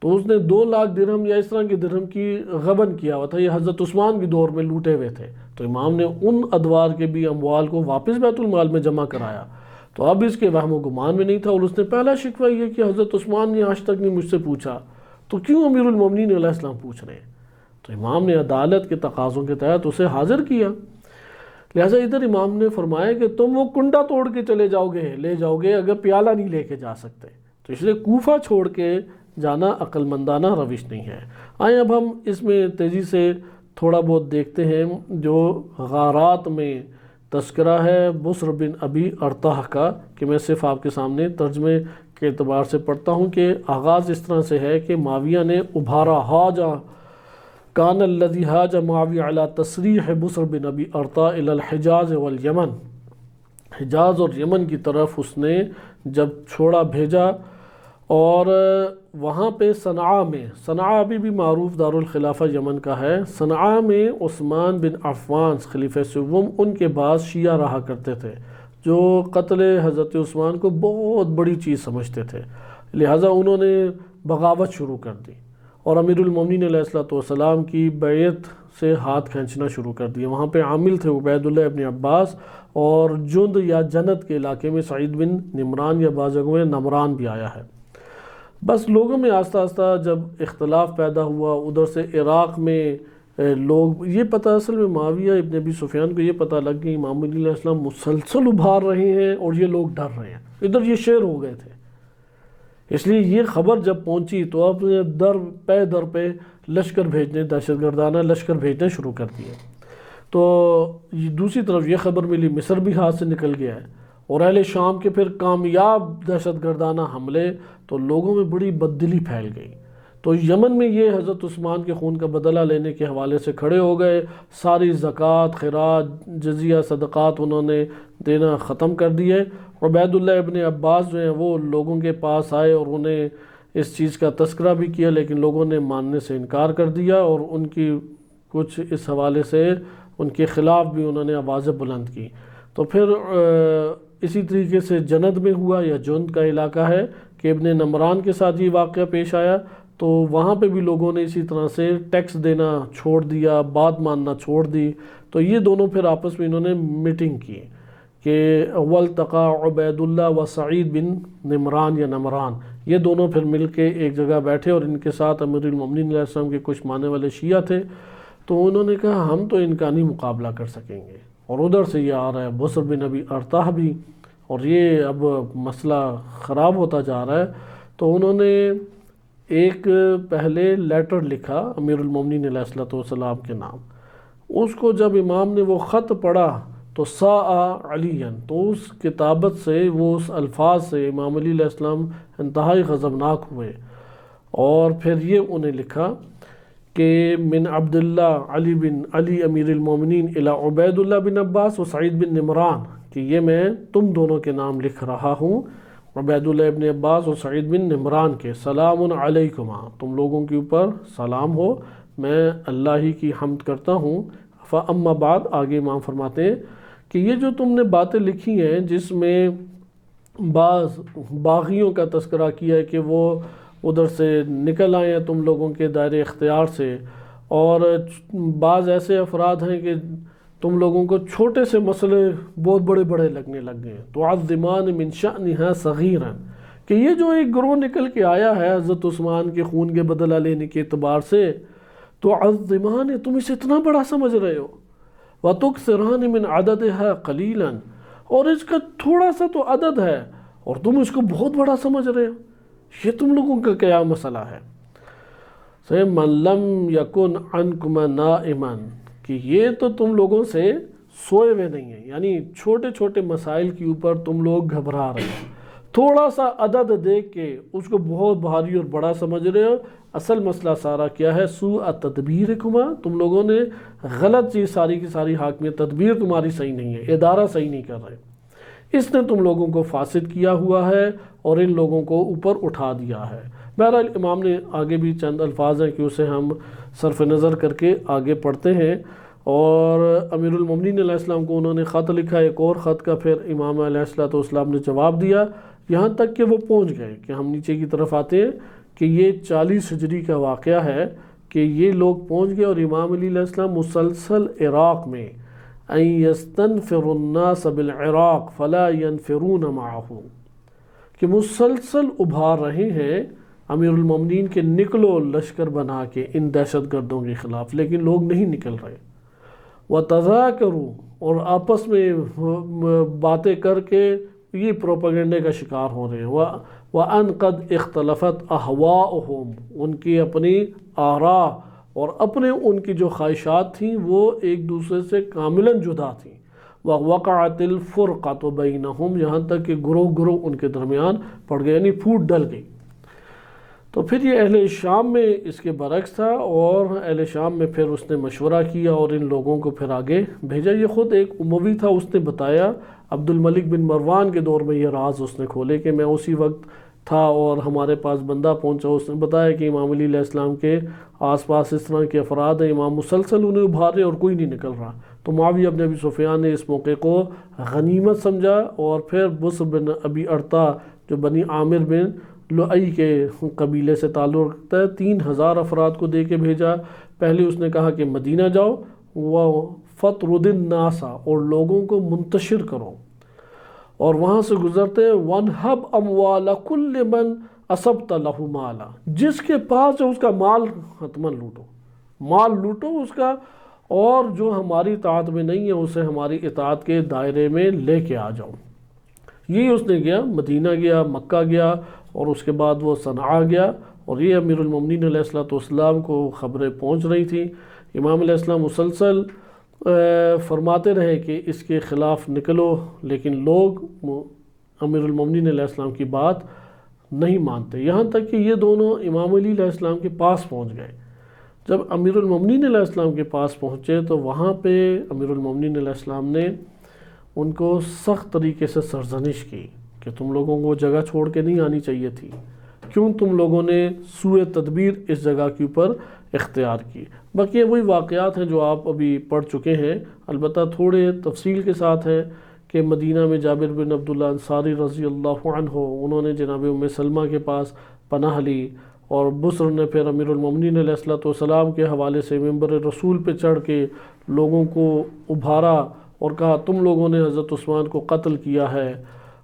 تو اس نے 2 لاکھ درہم یا اس طرح کی درہم کی غبن کیا ہوا تھا، یہ حضرت عثمان کے دور میں لوٹے ہوئے تھے، تو امام نے ان ادوار کے بھی اموال کو واپس بیت المال میں جمع کرایا۔ تو اب اس کے وہم و گمان میں نہیں تھا، اور اس نے پہلا شکوہ یہ کہ حضرت عثمان نے آج تک نہیں مجھ سے پوچھا، تو کیوں امیر المومنین علیہ السلام پوچھ رہے ہیں؟ تو امام نے عدالت کے تقاضوں کے تحت اسے حاضر کیا۔ لہٰذا ادھر امام نے فرمایا کہ تم وہ کنڈا توڑ کے چلے جاؤ گے، لے جاؤ گے، اگر پیالہ نہیں لے کے جا سکتے، تو اس لیے کوفہ چھوڑ کے جانا عقل مندانہ روش نہیں ہے۔ آئیں اب ہم اس میں تیزی سے تھوڑا بہت دیکھتے ہیں جو غارات میں تذکرہ ہے بسر بن ابی ارطاح کا، کہ میں صرف آپ کے سامنے ترجمے کے اعتبار سے پڑھتا ہوں کہ آغاز اس طرح سے ہے کہ معاویہ نے ابھارا حاجہ کان الذی حاج معاویہ علی تصریح بسر بن ابی ارطاح الی الحجاز والیمن، حجاز اور یمن کی طرف اس نے جب چھوڑا بھیجا، اور وہاں پہ صنعاء ابھی بھی معروف دارالخلافہ یمن کا ہے، صنعاء میں عثمان بن عفان خلیفہ سوم ان کے بعد شیعہ رہا کرتے تھے جو قتل حضرت عثمان کو بہت بڑی چیز سمجھتے تھے، لہٰذا انہوں نے بغاوت شروع کر دی اور امیر المومنین علیہ الصلوۃ والسلام کی بیعت سے ہاتھ کھینچنا شروع کر دیا۔ وہاں پہ عامل تھے عبید اللہ ابن عباس، اور جند یا جنت کے علاقے میں سعید بن نمران یا بعض جگہوں میں نمران بھی آیا ہے۔ بس لوگوں میں آہستہ آہستہ جب اختلاف پیدا ہوا، ادھر سے عراق میں لوگ یہ پتہ، اصل میں معاویہ ابن ابی سفیان کو یہ پتہ لگ گئی امام علی علیہ السلام مسلسل ابھار رہے ہیں اور یہ لوگ ڈر رہے ہیں، ادھر یہ شیر ہو گئے تھے، اس لیے یہ خبر جب پہنچی تو اب در پہ لشکر بھیجنے، دہشت گردانہ لشکر بھیجنے شروع کر دیے۔ تو دوسری طرف یہ خبر ملی مصر بھی ہاتھ سے نکل گیا ہے، اور اہل شام کے پھر کامیاب دہشت گردانہ حملے، تو لوگوں میں بڑی بددلی پھیل گئی۔ تو یمن میں یہ حضرت عثمان کے خون کا بدلہ لینے کے حوالے سے کھڑے ہو گئے، ساری زکوٰۃ، خراج، جزیہ، صدقات انہوں نے دینا ختم کر دیے۔ عبید اللہ ابن عباس جو ہیں وہ لوگوں کے پاس آئے اور انہیں اس چیز کا تذکرہ بھی کیا، لیکن لوگوں نے ماننے سے انکار کر دیا، اور ان کی کچھ اس حوالے سے ان کے خلاف بھی انہوں نے آوازیں بلند کی۔ تو پھر اسی طریقے سے جند میں ہوا، یا جند کا علاقہ ہے، کہ ابن نمران کے ساتھ یہ واقعہ پیش آیا، تو وہاں پہ بھی لوگوں نے اسی طرح سے ٹیکس دینا چھوڑ دیا، بات ماننا چھوڑ دی۔ تو یہ دونوں پھر آپس میں انہوں نے میٹنگ کی کہ والتقى عبید اللہ و سعید بن نمران یا نمران، یہ دونوں پھر مل کے ایک جگہ بیٹھے، اور ان کے ساتھ امیر المومنین علیہ السلام کے کچھ ماننے والے شیعہ تھے۔ تو انہوں نے کہا ہم تو ان کا نہیں مقابلہ کر سکیں گے، اور ادھر سے یہ آ رہا ہے بسر بن ابی ارطاح بھی، اور یہ اب مسئلہ خراب ہوتا جا رہا ہے۔ تو انہوں نے ایک پہلے لیٹر لکھا امیر المومنین علیہ الصلوۃ والسلام کے نام، اس کو جب امام نے وہ خط پڑھا تو ساء علی، تو اس کتابت سے، وہ اس الفاظ سے امام علی علیہ السلام انتہائی غضبناک ہوئے، اور پھر یہ انہیں لکھا کہ من عبداللہ علی بن علی امیر المومنین الی عبید اللہ بن عباس و سعید بن نمران، کہ یہ میں تم دونوں کے نام لکھ رہا ہوں، عبید اللہ ابن عباس اور سعید بن نمران کے، سلام علیکما، تم لوگوں کے اوپر سلام ہو، میں اللہ ہی کی حمد کرتا ہوں۔ فاما بعد، آگے امام فرماتے ہیں کہ یہ جو تم نے باتیں لکھی ہیں جس میں بعض باغیوں کا تذکرہ کیا ہے کہ وہ ادھر سے نکل آئے ہیں تم لوگوں کے دائرے اختیار سے، اور بعض ایسے افراد ہیں کہ تم لوگوں کو چھوٹے سے مسئلے بہت بڑے بڑے لگنے لگ گئے ہیں، تعظمان من شأنها صغیرا، کہ یہ جو ایک گروہ نکل کے آیا ہے حضرت عثمان کے خون کے بدلہ لینے کے اعتبار سے، تعظمان، تم اسے اتنا بڑا سمجھ رہے ہو، وَتُكْثِرَانِ مِنْ عَدَدِهَا قَلِيلًا، اور اس کا تھوڑا سا تو عدد ہے اور تم اس کو بہت بڑا سمجھ رہے ہو، یہ تم لوگوں کا کیا مسئلہ ہے؟ مَنْ لَمْ يَكُنْ عَنْكُمَ نَائِمًا، کہ یہ تو تم لوگوں سے سوئے ہوئے نہیں ہیں، یعنی چھوٹے چھوٹے مسائل کے اوپر تم لوگ گھبرا رہے ہیں، تھوڑا سا عدد دیکھ کے اس کو بہت بھاری اور بڑا سمجھ رہے ہو۔ اصل مسئلہ سارا کیا ہے؟ سوء تدبیرکما، تم لوگوں نے غلط چیز ساری کی ساری حاکمیت، تدبیر تمہاری صحیح نہیں ہے، ادارہ صحیح نہیں کر رہے، اس نے تم لوگوں کو فاسد کیا ہوا ہے اور ان لوگوں کو اوپر اٹھا دیا ہے۔ بہرحال امام نے آگے بھی چند الفاظ ہیں کہ اسے ہم صرف نظر کر کے آگے پڑھتے ہیں، اور امیر المومنین علیہ السلام کو انہوں نے خط لکھا، ایک اور خط کا پھر امام علیہ السلام نے جواب دیا، یہاں تک کہ وہ پہنچ گئے کہ ہم نیچے کی طرف آتے ہیں کہ یہ 40 ہجری کا واقعہ ہے کہ یہ لوگ پہنچ گئے اور امام علیہ السلام مسلسل عراق میں ان یستنفر الناس بالعراق فلا ينفرون معه، کہ مسلسل ابھار رہے ہیں امیر المومنین کے نکلو لشکر بنا کے ان دہشت گردوں کے خلاف، لیکن لوگ نہیں نکل رہے۔ وَتَذَاكَرُوا، اور آپس میں باتیں کر کے یہ پروپیگنڈے کا شکار ہو رہے ہیں۔ وَأَنْ قَدْ اِخْتَلَفَتْ أَهْوَاؤُهُمْ، ان کی اپنی آراء اور اپنے ان کی جو خواہشات تھیں وہ ایک دوسرے سے کاملاً جدا تھیں۔ وَوَقَعَتِ الْفُرْقَةُ بَيْنَهُمْ، یہاں تک کہ گروہ گروہ ان کے درمیان پڑ گئے، یعنی پھوٹ ڈل گئی۔ تو پھر یہ اہل شام میں اس کے برعکس تھا، اور اہل شام میں پھر اس نے مشورہ کیا اور ان لوگوں کو پھر آگے بھیجا۔ یہ خود ایک اموی تھا، اس نے بتایا، عبد الملک بن مروان کے دور میں یہ راز اس نے کھولے کہ میں اسی وقت تھا اور ہمارے پاس بندہ پہنچا، اس نے بتایا کہ امام علی علیہ السلام کے آس پاس اس طرح کے افراد ہیں، امام مسلسل انہیں ابھارے اور کوئی نہیں نکل رہا۔ تو معاویہ بن ابی سفیان نے اس موقع کو غنیمت سمجھا، اور پھر بصر بن ابی ارطا جو بنی عامر بن لؤی کے قبیلے سے تعلق رکھتا ہے، 3000 افراد کو دے کے بھیجا۔ پہلے اس نے کہا کہ مدینہ جاؤ، وَفَطْرُدِ النَّاسَ، اور لوگوں کو منتشر کرو، اور وہاں سے گزرتے وَانْهَبْ أَمْوَالَ كُلِّ مَنْ أَصَبْتَ لَهُ مَالًا، جس کے پاس ہے اس کا مال حتماً لوٹو، مال لوٹو اس کا، اور جو ہماری اطاعت میں نہیں ہے اسے ہماری اطاعت کے دائرے میں لے کے آ جاؤ۔ یہ اس نے گیا، مدینہ گیا، مکہ گیا، اور اس کے بعد وہ صنعاء گیا، اور یہ امیر المومنین علیہ السلام کو خبریں پہنچ رہی تھیں۔ امام علیہ السلام مسلسل فرماتے رہے کہ اس کے خلاف نکلو، لیکن لوگ امیر المومنین علیہ السلام کی بات نہیں مانتے، یہاں تک کہ یہ دونوں امام علی علیہ السلام کے پاس پہنچ گئے۔ جب امیر المومنین علیہ السلام کے پاس پہنچے تو وہاں پہ امیر المومنین علیہ السلام نے ان کو سخت طریقے سے سرزنش کی کہ تم لوگوں کو جگہ چھوڑ کے نہیں آنی چاہیے تھی، کیوں تم لوگوں نے سوء تدبیر اس جگہ کے اوپر اختیار کی۔ باقی وہی واقعات ہیں جو آپ ابھی پڑھ چکے ہیں، البتہ تھوڑے تفصیل کے ساتھ ہیں کہ مدینہ میں جابر بن عبداللہ انصاری رضی اللہ عنہ، انہوں نے جناب ام سلمہ کے پاس پناہ لی، اور بصر نے پھر امیر المومنین علیہ السلام کے حوالے سے ممبر رسول پہ چڑھ کے لوگوں کو ابھارا اور کہا تم لوگوں نے حضرت عثمان کو قتل کیا ہے،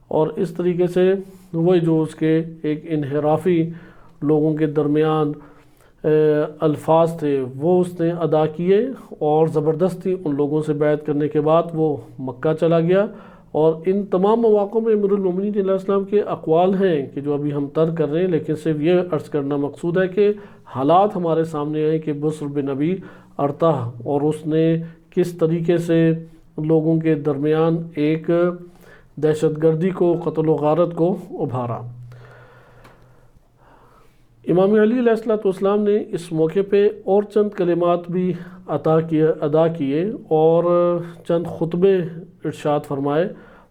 اور اس طریقے سے وہی جو اس کے ایک انحرافی لوگوں کے درمیان الفاظ تھے وہ اس نے ادا کیے، اور زبردستی ان لوگوں سے بیعت کرنے کے بعد وہ مکہ چلا گیا۔ اور ان تمام مواقعوں میں امیر المومنین علیہ السلام کے اقوال ہیں کہ جو ابھی ہم ترک کر رہے ہیں، لیکن صرف یہ عرض کرنا مقصود ہے کہ حالات ہمارے سامنے آئے کہ بصر بن ابی ارطا اور اس نے کس طریقے سے لوگوں کے درمیان ایک دہشت گردی کو، قتل و غارت کو ابھارا۔ امام علی علیہ السلام نے اس موقع پہ اور چند کلمات بھی ادا کیے اور چند خطبے ارشاد فرمائے۔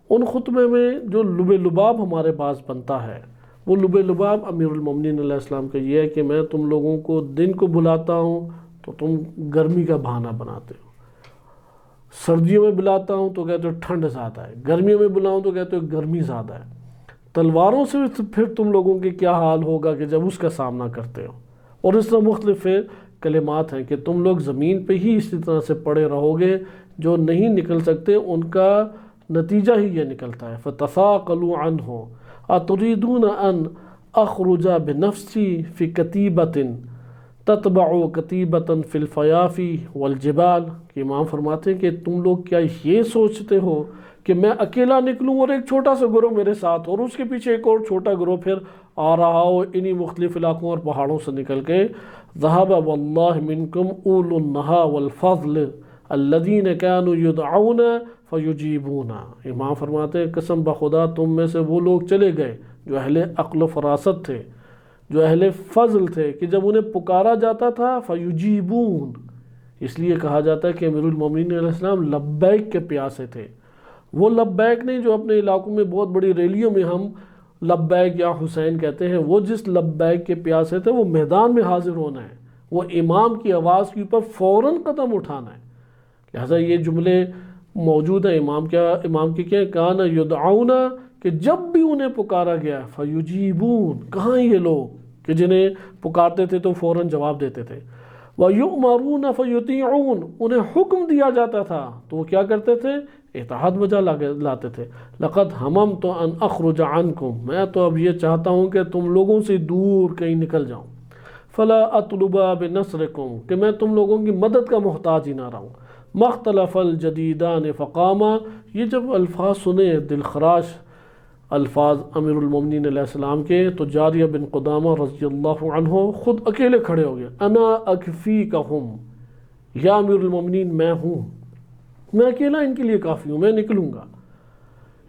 ان خطبے میں جو لب لباب ہمارے پاس بنتا ہے، وہ لب لباب امیر المومنین علیہ السلام کا یہ ہے کہ میں تم لوگوں کو دن کو بلاتا ہوں تو تم گرمی کا بہانہ بناتے ہو، سردیوں میں بلاتا ہوں تو کہتے ہو ٹھنڈ زیادہ ہے، گرمیوں میں بلاؤں تو کہتے ہو گرمی زیادہ ہے۔ تلواروں سے پھر تم لوگوں کے کیا حال ہوگا کہ جب اس کا سامنا کرتے ہو۔ اور اس طرح مختلف کلمات ہیں کہ تم لوگ زمین پہ ہی اسی طرح سے پڑے رہو گے، جو نہیں نکل سکتے ان کا نتیجہ ہی یہ نکلتا ہے۔ فَتَثَاقَلُوا عَنْهُ أَتُرِيدُونَ أَنْ أَخْرُجَ بِنَفْسِي فِي كَتِيبَةٍ تَتْبَعُ كَتِيبَةً فِي الْفَيَافِي وَالْجِبَالِ، کہ امام فرماتے ہیں کہ تم لوگ کیا یہ سوچتے ہو کہ میں اکیلا نکلوں اور ایک چھوٹا سا گروہ میرے ساتھ اور اس کے پیچھے ایک اور چھوٹا گروہ پھر آ رہا ہو انہی مختلف علاقوں اور پہاڑوں سے نکل کے؟ ذَهَبَ وَاللَّهِ مِنْكُمْ أُولُو النَّهَى وَالْفَضْلِ الَّذِينَ كَانُوا يُدْعَوْنَ فَيُجِيبُونَ، امام فرماتے ہیں قسم بخدا تم میں سے وہ لوگ چلے گئے جو اہل عقل و فراست تھے، جو اہل فضل تھے، کہ جب انہیں پکارا جاتا تھا فَيُجِيبُونَ، اس لیے کہا جاتا ہے کہ امیر المومنین علیہ السلام لبیک کے پیاسے تھے۔ وہ لبیک نہیں جو اپنے علاقوں میں بہت بڑی ریلیوں میں ہم لبیک یا حسین کہتے ہیں، وہ جس لبیک کے پیاسے تھے وہ میدان میں حاضر ہونا ہے، وہ امام کی آواز کے اوپر فوراً قدم اٹھانا ہے۔ لہٰذا یہ جملے موجود ہیں امام کے کیا کان یدعون، کہ جب بھی انہیں پکارا گیا فیجیبون، کہاں یہ لوگ کہ جنہیں پکارتے تھے تو فوراً جواب دیتے تھے، وَيُؤْمَرُونَ فَيُطِيعُونَ، انہیں حکم دیا جاتا تھا تو وہ کیا کرتے تھے؟ اطاعت بجا لاتے تھے۔ لَقَدْ هَمَمْتُ أَنْ أَخْرُجَ عَنْكُمْ، میں تو اب یہ چاہتا ہوں کہ تم لوگوں سے دور کہیں نکل جاؤں، فَلَا أَطْلُبَ بِنَصْرِكُمْ، کہ میں تم لوگوں کی مدد کا محتاج ہی نہ رہوں۔ مَخْتَلَفَ الْجَدِيدَانِ فَقَامَا، یہ جب الفاظ سنے دل خراش الفاظ امیر المومنین علیہ السلام کے، تو جاریہ بن قدامہ رضی اللہ عنہ خود اکیلے کھڑے ہو گئے۔ انا اکفیکہم، یا امیر المومنین میں ہوں، میں اکیلا ان کے لیے کافی ہوں، میں نکلوں گا۔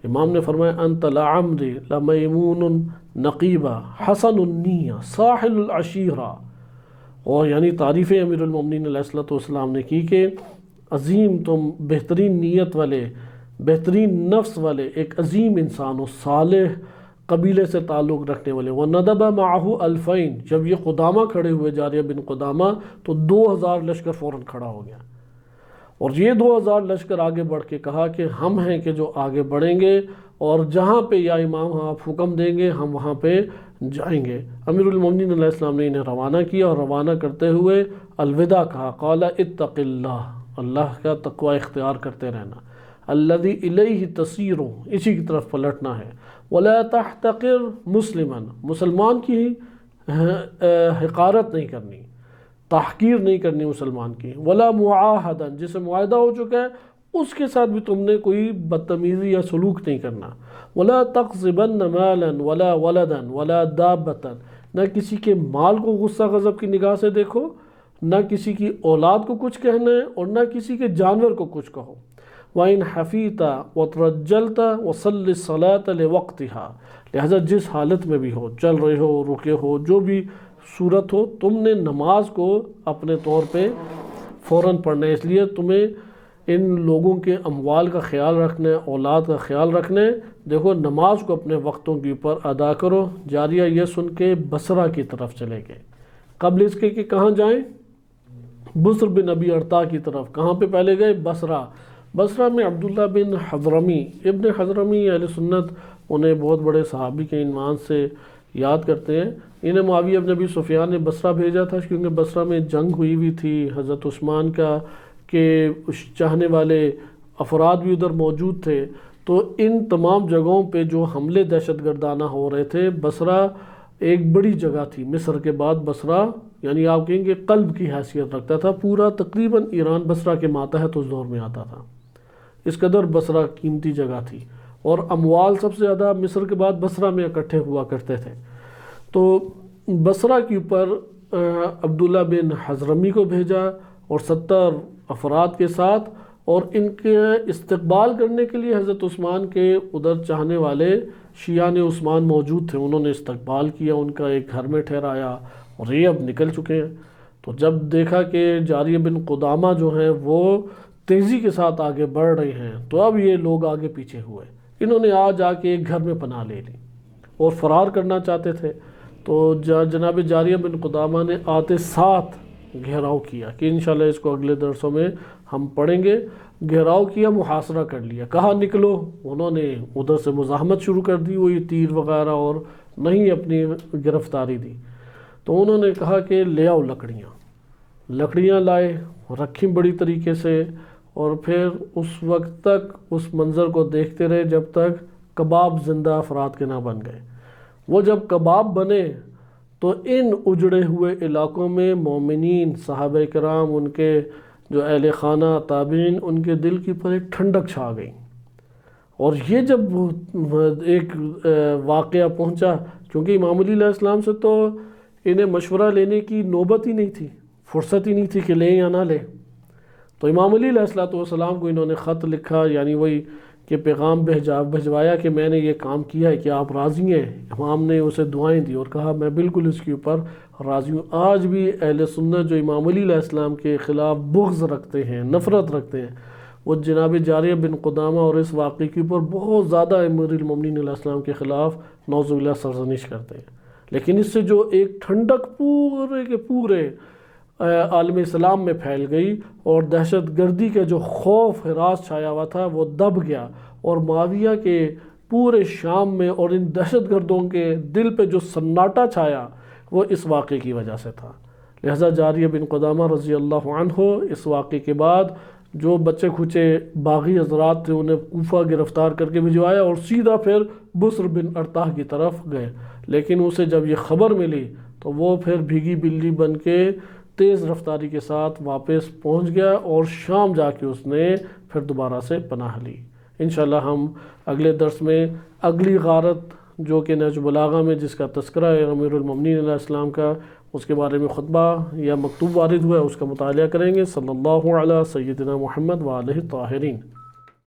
امام نے فرمایا انت لعمری لمیمون نقیبہ حسن النیہ ساحل العشیرہ، اور یعنی تعریف امیر المومنین علیہ السلام نے کی کہ عظیم تم بہترین نیت والے، بہترین نفس والے، ایک عظیم انسان و صالح قبیلے سے تعلق رکھنے والے۔ وَنَدَبَ مَعَهُ أَلْفَيْن، جب یہ قدامہ کھڑے ہوئے جاریہ بن قدامہ تو 2000 لشکر فوراً کھڑا ہو گیا، اور یہ 2000 لشکر آگے بڑھ کے کہا کہ ہم ہیں کہ جو آگے بڑھیں گے، اور جہاں پہ یا امام آپ حکم دیں گے ہم وہاں پہ جائیں گے۔ امیر المومنین علیہ السلام نے انہیں روانہ کیا، اور روانہ کرتے ہوئے الوداع کہا، قال اتق اللہ، اللہ کا تقوی اختیار کرتے رہنا، الذی الیہ تصیر، اسی کی طرف پلٹنا ہے، ولا تحتقر مسلما، مسلمان کی حقارت نہیں کرنی، تحقیر نہیں کرنی مسلمان کی، ولا معاہدا، جسے معاہدہ ہو چکا ہے اس کے ساتھ بھی تم نے کوئی بدتمیزی یا سلوک نہیں کرنا، ولا تقذبن مالا ولا ولدا ولا دابتا، نہ کسی کے مال کو غصہ غضب کی نگاہ سے دیکھو، نہ کسی کی اولاد کو کچھ کہنا ہے، اور نہ کسی کے جانور کو کچھ کہو۔ وَإِنْ حَفِيتَ وَتْرَجَّلْتَ وَصَلِّ الصَّلَاةَ لِوَقْتِهَا، لہذا جس حالت میں بھی ہو، چل رہے ہو، رکے ہو، جو بھی صورت ہو، تم نے نماز کو اپنے طور پہ فوراً پڑھنا ہے۔ اس لیے تمہیں ان لوگوں کے اموال کا خیال رکھنا ہے، اولاد کا خیال رکھنا ہے۔ دیکھو نماز کو اپنے وقتوں کے اوپر ادا کرو۔ جاریہ یہ سن کے بصرہ کی طرف چلے گئے، قبل اس کے کہ کہاں جائیں؟ بصر بن ابی ارطا کی طرف۔ کہاں پہ پہلے گئے؟ بصرہ۔ بصرہ میں عبداللہ بن حضرمی، ابن حضرمی اہل سنت انہیں بہت بڑے صحابی کے عنوان سے یاد کرتے ہیں۔ انہیں معاویہ بن ابی سفیان نے بصرہ بھیجا تھا، کیونکہ بصرہ میں جنگ ہوئی ہوئی تھی حضرت عثمان کا، کہ چاہنے والے افراد بھی ادھر موجود تھے، تو ان تمام جگہوں پہ جو حملے دہشت گردانہ ہو رہے تھے، بصرہ ایک بڑی جگہ تھی۔ مصر کے بعد بصرہ یعنی آپ کہیں گے قلب کی حیثیت رکھتا تھا، پورا تقریباً ایران بصرہ کے ماتحت اس دور میں آتا تھا، اس قدر بصرہ قیمتی جگہ تھی، اور اموال سب سے زیادہ مصر کے بعد بصرہ میں اکٹھے ہوا کرتے تھے۔ تو بصرہ کے اوپر عبداللہ بن حضرمی کو بھیجا، اور 70 افراد کے ساتھ، اور ان کے استقبال کرنے کے لیے حضرت عثمان کے ادھر چاہنے والے شیعان عثمان موجود تھے، انہوں نے استقبال کیا، ان کا ایک گھر میں ٹھہرایا، اور یہ اب نکل چکے ہیں۔ تو جب دیکھا کہ جاریہ بن قدامہ جو ہیں وہ تیزی کے ساتھ آگے بڑھ رہے ہیں، تو اب یہ لوگ آگے پیچھے ہوئے، انہوں نے آ کے ایک گھر میں پناہ لے لی اور فرار کرنا چاہتے تھے۔ تو جناب جاریہ بن قدامہ نے آتے ساتھ گھیراؤ کیا کہ انشاءاللہ اس کو اگلے درسوں میں ہم پڑھیں گے. گھیراؤ کیا، محاصرہ کر لیا، کہا نکلو. انہوں نے ادھر سے مزاحمت شروع کر دی، وہی تیر وغیرہ، اور نہیں اپنی گرفتاری دی. تو انہوں نے کہا کہ لے آؤ لکڑیاں لائے، رکھیں بڑی طریقے سے، اور پھر اس وقت تک اس منظر کو دیکھتے رہے جب تک کباب زندہ افراد کے نہ بن گئے. وہ جب کباب بنے تو ان اجڑے ہوئے علاقوں میں مومنین، صحابہ کرام، ان کے جو اہل خانہ، تابعین، ان کے دل کی پر ایک ٹھنڈک چھا گئی. اور یہ جب ایک واقعہ پہنچا، کیونکہ امام علی علیہ السلام سے تو انہیں مشورہ لینے کی نوبت ہی نہیں تھی، فرصت ہی نہیں تھی کہ لیں یا نہ لیں. تو امام علی علیہ السلام کو انہوں نے خط لکھا، یعنی وہی کہ پیغام بھجوایا کہ میں نے یہ کام کیا ہے، کہ آپ راضی ہیں؟ امام نے اسے دعائیں دی اور کہا میں بالکل اس کے اوپر راضی ہوں. آج بھی اہل سنت جو امام علی علیہ السلام کے خلاف بغض رکھتے ہیں، نفرت رکھتے ہیں، وہ جناب جاریہ بن قدامہ اور اس واقعے کے اوپر بہت زیادہ امیر المومنین علیہ السلام کے خلاف نعوذ باللہ سرزنش کرتے ہیں. لیکن اس سے جو ایک ٹھنڈک پورے کے پورے عالم اسلام میں پھیل گئی، اور دہشت گردی کا جو خوف ہراس چھایا ہوا تھا وہ دب گیا، اور معاویہ کے پورے شام میں اور ان دہشت گردوں کے دل پہ جو سناٹا چھایا وہ اس واقعے کی وجہ سے تھا. لہذا جاریہ بن قدامہ رضی اللہ عنہ اس واقعے کے بعد جو بچے کھچے باغی حضرات تھے انہیں کوفہ گرفتار کر کے بھجوایا، اور سیدھا پھر بصر بن ارطاح کی طرف گئے. لیکن اسے جب یہ خبر ملی تو وہ پھر بھیگی بلی بن کے تیز رفتاری کے ساتھ واپس پہنچ گیا، اور شام جا کے اس نے پھر دوبارہ سے پناہ لی. انشاءاللہ ہم اگلے درس میں اگلی غارت جو کہ نہج البلاغہ میں جس کا تذکرہ ہے امیر المومنین علیہ السلام کا، اس کے بارے میں خطبہ یا مکتوب وارد ہوا ہے، اس کا مطالعہ کریں گے. صلی اللہ علیہ سیدنا محمد وآلہ الطاہرین.